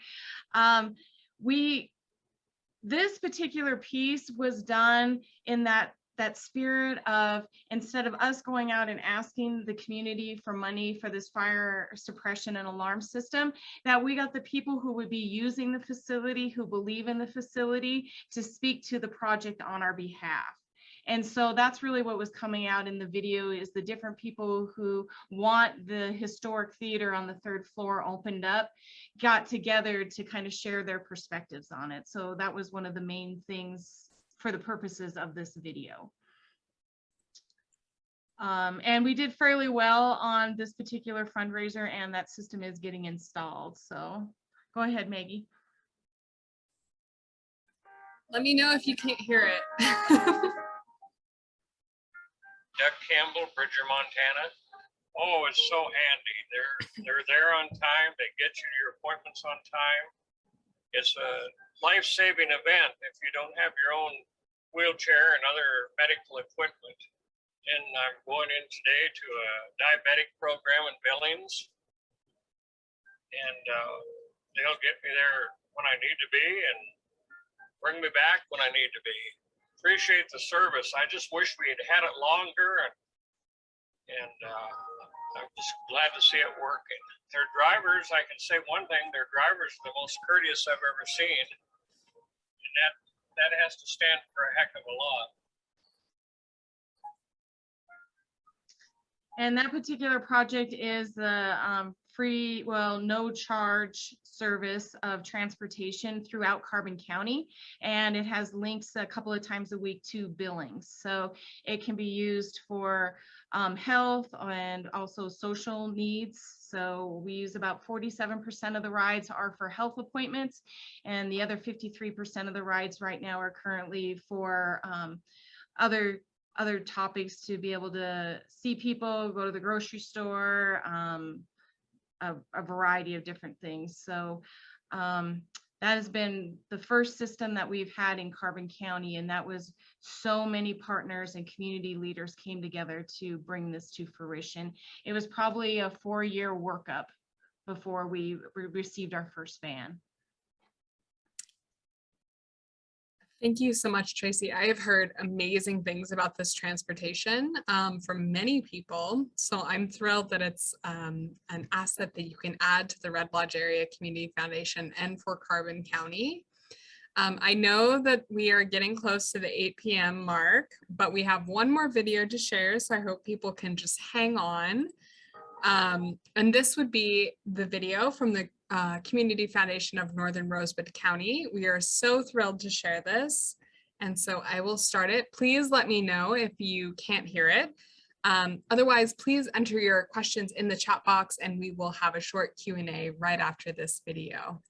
This particular piece was done in that spirit of, instead of us going out and asking the community for money for this fire suppression and alarm system, that we got the people who would be using the facility, who believe in the facility, to speak to the project on our behalf. And so that's really what was coming out in the video, is the different people who want the historic theater on the 3rd floor opened up, got together to kind of share their perspectives on it. So that was one of the main things for the purposes of this video. And we did fairly well on this particular fundraiser, and that system is getting installed. So go ahead, Maggie. Let me know if you can't hear it. Doug Campbell, Bridger, Montana. Oh, it's so handy. They're there on time. They get you to your appointments on time. It's a life-saving event if you don't have your own wheelchair and other medical equipment. And I'm going in today to a diabetic program in Billings, and they'll get me there when I need to be and bring me back when I need to be. Appreciate the service. I just wish we had had it longer, and I'm just glad to see it working. Their drivers, I can say one thing, their drivers are the most courteous I've ever seen, and that has to stand for a heck of a lot. And that particular project is the free, well, no charge service of transportation throughout Carbon County. And it has links a couple of times a week to Billings. So it can be used for health and also social needs. So we use about 47% of the rides are for health appointments, and the other 53% of the rides right now are currently for other topics, to be able to see people, go to the grocery store, a variety of different things. So that has been the first system that we've had in Carbon County, and that was so many partners and community leaders came together to bring this to fruition. It was probably a 4-year workup before we received our first van. Thank you so much, Tracy. I have heard amazing things about this transportation from many people. So I'm thrilled that it's an asset that you can add to the Red Lodge Area Community Foundation and for Carbon County. I know that we are getting close to the 8 p.m. mark, but we have one more video to share. So I hope people can just hang on. And this would be the video from the Community Foundation of Northern Rosebud County. We are so thrilled to share this. And so I will start it. Please let me know if you can't hear it. Otherwise, please enter your questions in the chat box, and we will have a short Q&A right after this video.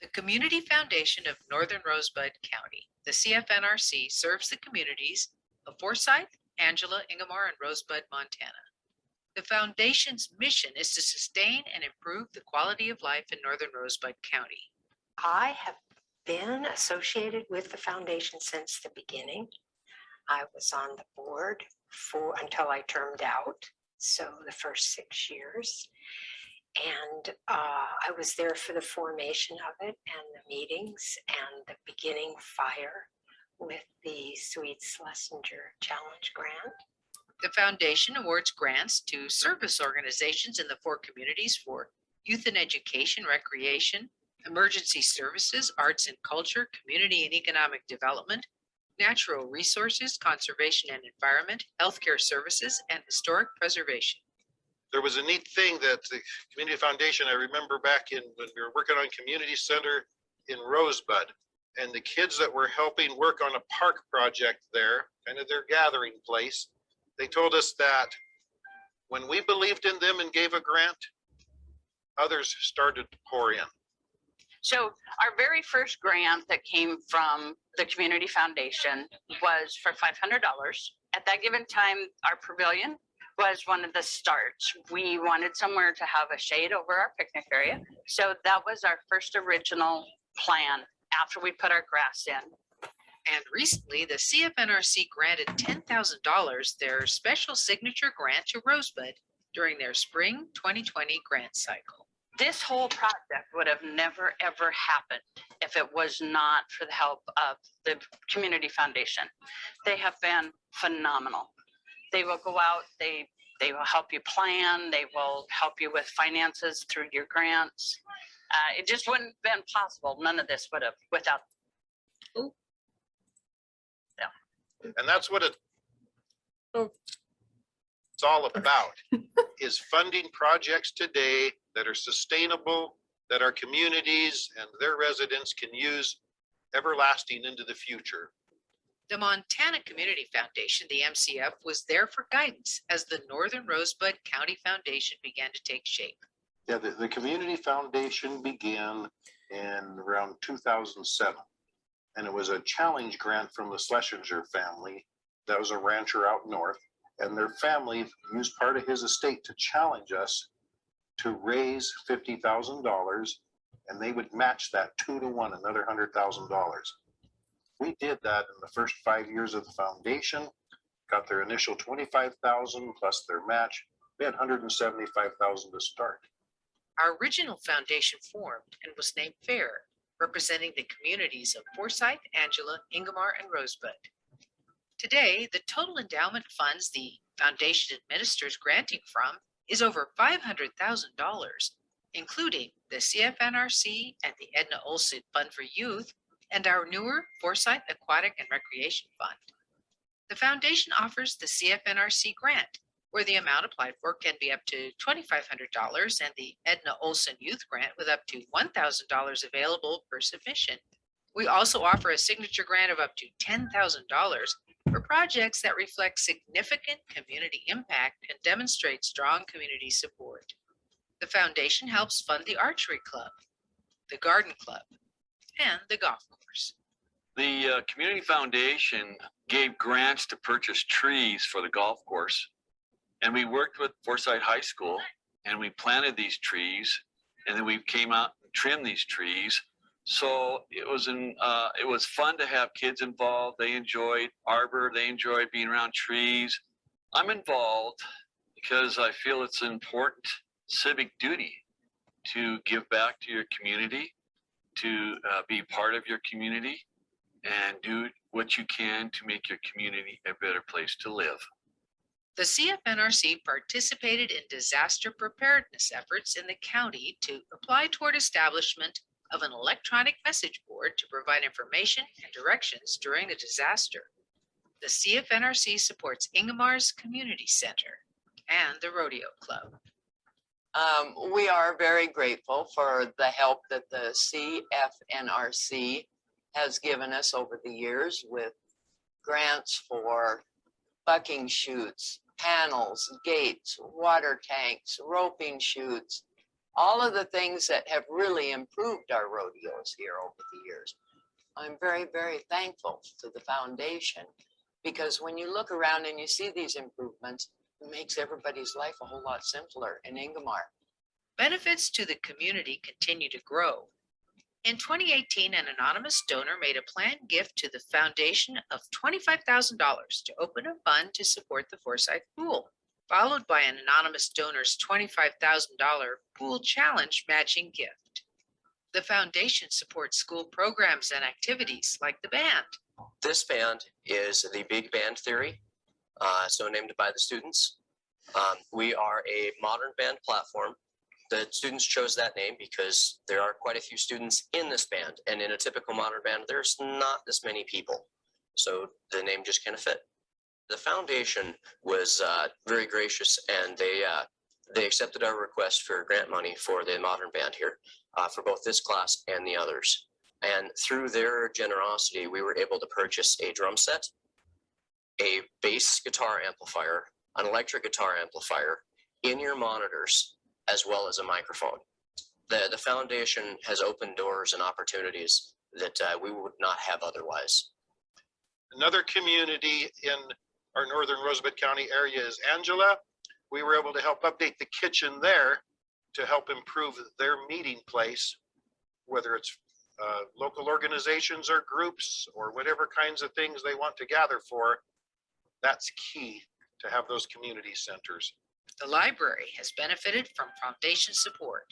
The Community Foundation of Northern Rosebud County, the CFNRC, serves the communities of Forsyth, Angela, Ingomar, and Rosebud, Montana. The foundation's mission is to sustain and improve the quality of life in Northern Rosebud County. I have been associated with the foundation since the beginning. I was on the board until I termed out, so the first 6 years. And I was there for the formation of it and the meetings and the beginning fire with the Sweet Schlesinger Challenge Grant. The foundation awards grants to service organizations in the 4 communities for youth and education, recreation, emergency services, arts and culture, community and economic development, natural resources, conservation and environment, healthcare services, and historic preservation. There was a neat thing that the Community Foundation, I remember back when we were working on Community Center in Rosebud, and the kids that were helping work on a park project there, kind of their gathering place, they told us that when we believed in them and gave a grant, others started to pour in? So our very first grant that came from the Community Foundation was for $500. At that given time, our pavilion was one of the starts. We wanted somewhere to have a shade over our picnic area. So that was our first original plan after we put our grass in. And recently, the CFNRC granted $10,000, their special signature grant to Rosebud during their spring 2020 grant cycle. This whole project would have never, ever happened if it was not for the help of the Community Foundation. They have been phenomenal. They will go out, they will help you plan, they will help you with finances through your grants. It just wouldn't have been possible. None of this would have without. Ooh. Yeah. And that's what it's all about, is funding projects today that are sustainable, that our communities and their residents can use everlasting into the future. The Montana Community Foundation, the MCF, was there for guidance as the Northern Rosebud County Foundation began to take shape. Yeah, the Community Foundation began in around 2007. And it was a challenge grant from the Schlesinger family. That was a rancher out north. And their family used part of his estate to challenge us to raise $50,000, and they would match that 2 to 1, another $100,000. We did that in the first 5 years of the foundation, got their initial $25,000 plus their match. We had $175,000 to start. Our original foundation formed and was named FAIR, representing the communities of Forsyth, Angela, Ingomar, and Rosebud. Today, the total endowment funds the foundation administers granting from is over $500,000, including the CFNRC and the Edna Olson Fund for Youth and our newer Forsyth Aquatic and Recreation Fund. The foundation offers the CFNRC grant, where the amount applied for can be up to $2,500, and the Edna Olson Youth Grant with up to $1,000 available per submission. We also offer a signature grant of up to $10,000 for projects that reflect significant community impact and demonstrate strong community support. The foundation helps fund the archery club, the garden club, and the golf course. The Community Foundation gave grants to purchase trees for the golf course. And we worked with Forsyth High School and we planted these trees, and then we came out and trimmed these trees. So it was fun to have kids involved. They enjoyed arbor, they enjoyed being around trees. I'm involved because I feel it's an important civic duty to give back to your community, to be part of your community, and do what you can to make your community a better place to live. The CFNRC participated in disaster preparedness efforts in the county to apply toward establishment of an electronic message board to provide information and directions during a disaster. The CFNRC supports Ingomar's Community Center and the Rodeo Club. We are very grateful for the help that the CFNRC has given us over the years with grants for bucking chutes, panels, gates, water tanks, roping chutes, all of the things that have really improved our rodeos here over the years. I'm very, very thankful to the foundation, because when you look around and you see these improvements, it makes everybody's life a whole lot simpler in Ingomar. Benefits to the community continue to grow. In 2018, an anonymous donor made a planned gift to the foundation of $25,000 to open a fund to support the Forsyth Pool, followed by an anonymous donor's $25,000 pool challenge matching gift. The foundation supports school programs and activities like the band. This band is the Big Band Theory, so named by the students. We are a modern band platform. The students chose that name because there are quite a few students in this band, and in a typical modern band, there's not this many people. So the name just kind of fit. The foundation was very gracious, and they accepted our request for grant money for the modern band here, for both this class and the others. And through their generosity, we were able to purchase a drum set, a bass guitar amplifier, an electric guitar amplifier, in-ear monitors, as well as a microphone. the foundation has opened doors and opportunities that we would not have otherwise. Another community in our northern Rosebud County area is Angela. We were able to help update the kitchen there to help improve their meeting place, whether it's local organizations or groups or whatever kinds of things they want to gather for. That's key to have those community centers. The library has benefited from foundation support.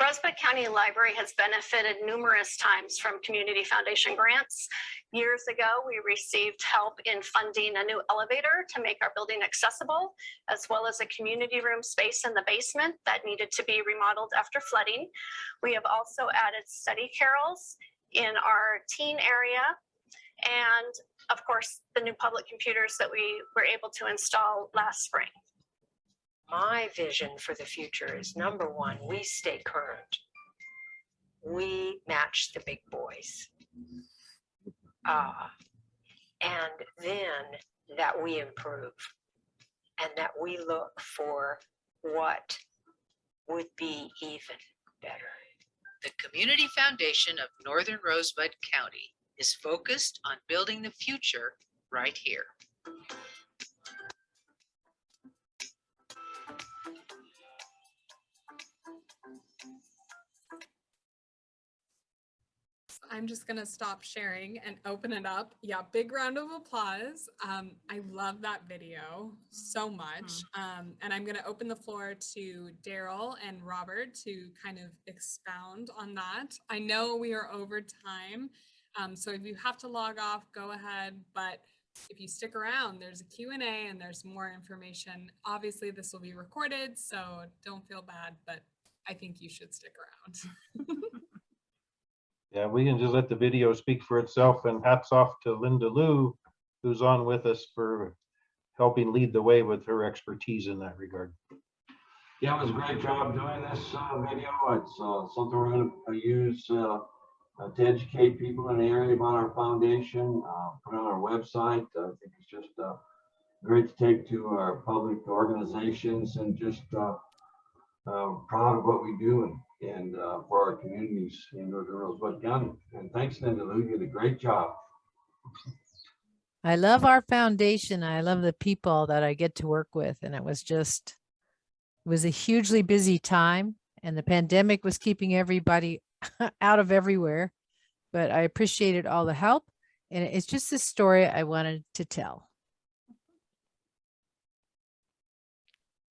Rosebud County Library has benefited numerous times from community foundation grants. Years ago, we received help in funding a new elevator to make our building accessible, as well as a community room space in the basement that needed to be remodeled after flooding. We have also added study carrels in our teen area, and of course, the new public computers that we were able to install last spring. My vision for the future is, number one, we stay current. We match the big boys. And then that we improve and that we look for what would be even better. The Community Foundation of Northern Rosebud County is focused on building the future right here. I'm just gonna stop sharing and open it up. Yeah, big round of applause. I love that video so much. And I'm gonna open the floor to Daryl and Robert to kind of expound on that. I know we are over time, so if you have to log off, go ahead. But if you stick around, there's a Q&A and there's more information. Obviously, this will be recorded, so don't feel bad, but I think you should stick around. Yeah, we can just let the video speak for itself, and hats off to Linda Lou, who's on with us, for helping lead the way with her expertise in that regard. Yeah, it was a great job doing this video. It's something we're going to use to educate people in the area about our foundation, put it on our website. I think it's just great to take to our public organizations, and just proud of what we do and for our communities in Northern Rosebud County. And thanks, Linda Lou, you did a great job. I love our foundation. I love the people that I get to work with. And it was a hugely busy time, and the pandemic was keeping everybody out of everywhere, but I appreciated all the help. And it's just a story I wanted to tell.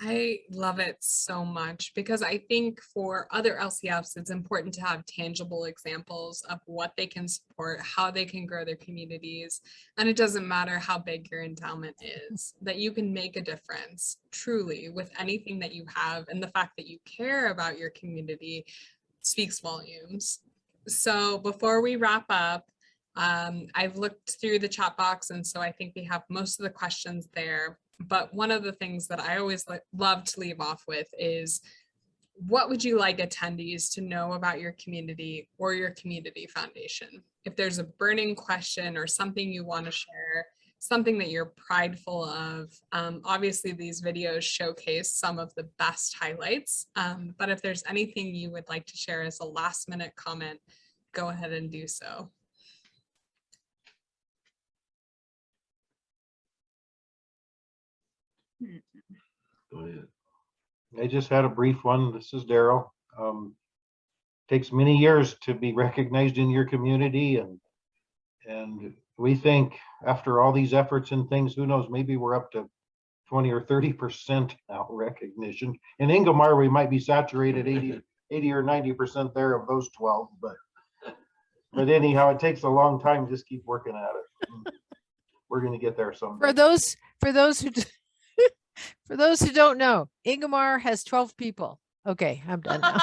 I love it so much, because I think for other LCFs, it's important to have tangible examples of what they can support, how they can grow their communities. And it doesn't matter how big your endowment is, that you can make a difference truly with anything that you have. And the fact that you care about your community speaks volumes. So before we wrap up, I've looked through the chat box, and so I think we have most of the questions there. But one of the things that I always love to leave off with is, what would you like attendees to know about your community or your community foundation? If there's a burning question or something you want to share, something that you're prideful of, obviously these videos showcase some of the best highlights. But if there's anything you would like to share as a last minute comment, go ahead and do so. Go ahead. I just had a brief one. This is Daryl. Takes many years to be recognized in your community, and we think after all these efforts and things, who knows, maybe we're up to 20 or 30% now recognition. In Engel, we might be saturated 80 or 90% there of those 12, but anyhow, it takes a long time. Just keep working at it. We're going to get there someday. For those who don't know, Ingomar has 12 people. Okay, I'm done now.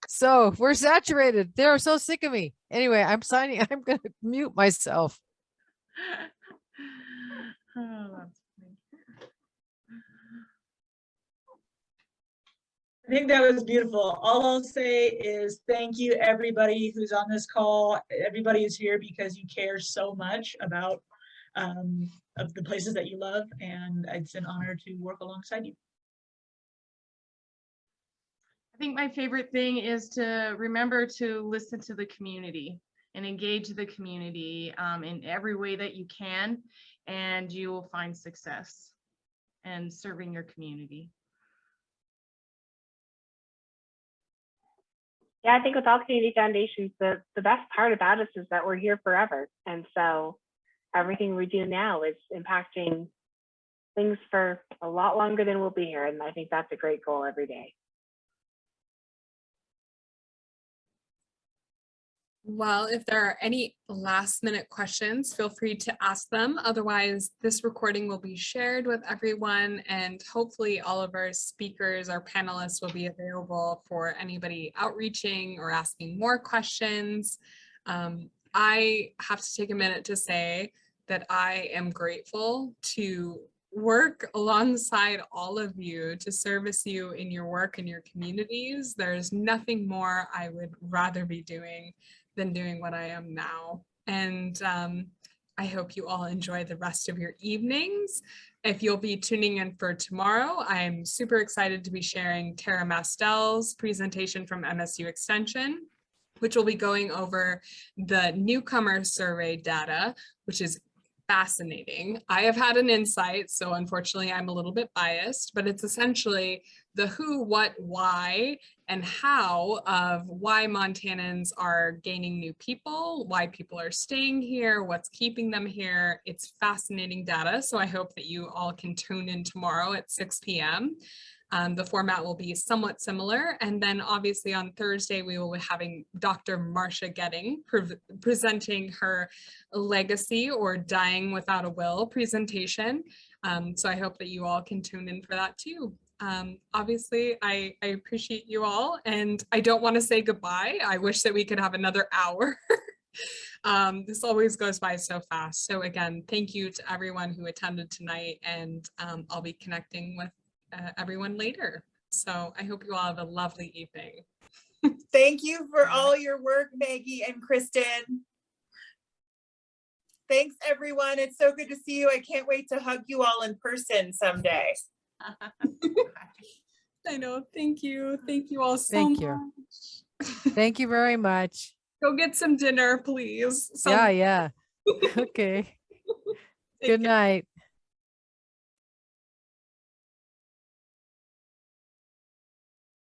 So we're saturated. They're so sick of me. Anyway, I'm going to mute myself. Oh, that's funny. I think that was beautiful. All I'll say is thank you, everybody who's on this call. Everybody is here because you care so much about of the places that you love, and it's an honor to work alongside you. I think my favorite thing is to remember to listen to the community and engage the community in every way that you can, and you will find success in serving your community. Yeah, I think with all community foundations, the best part about us is that we're here forever. And so everything we do now is impacting things for a lot longer than we'll be here. And I think that's a great goal every day. Well, if there are any last minute questions, feel free to ask them. Otherwise, this recording will be shared with everyone, and hopefully all of our speakers, our panelists will be available for anybody outreaching or asking more questions. I have to take a minute to say that I am grateful to work alongside all of you, to service you in your work in your communities. There's nothing more I would rather be doing than doing what I am now. And I hope you all enjoy the rest of your evenings. If you'll be tuning in for tomorrow, I'm super excited to be sharing Tara Mastel's presentation from MSU Extension, which will be going over the newcomer survey data, which is fascinating. I have had an insight, so unfortunately I'm a little bit biased, but it's essentially the who, what, why, and how of why Montanans are gaining new people, why people are staying here, what's keeping them here. It's fascinating data, so I hope that you all can tune in tomorrow at 6 p.m. The format will be somewhat similar. And then obviously on Thursday, we will be having Dr. Marcia Getting presenting her legacy or dying without a will presentation. So I hope that you all can tune in for that too. Obviously, I appreciate you all, and I don't want to say goodbye. I wish that we could have another hour. This always goes by so fast. So again, thank you to everyone who attended tonight, and I'll be connecting with everyone later. So I hope you all have a lovely evening. Thank you for all your work, Maggie and Kristen. Thanks, everyone. It's so good to see you. I can't wait to hug you all in person someday. I know. Thank you. Thank you all so Thank much. you. Thank you very much. Go get some dinner, please. Yeah. Okay. Good night.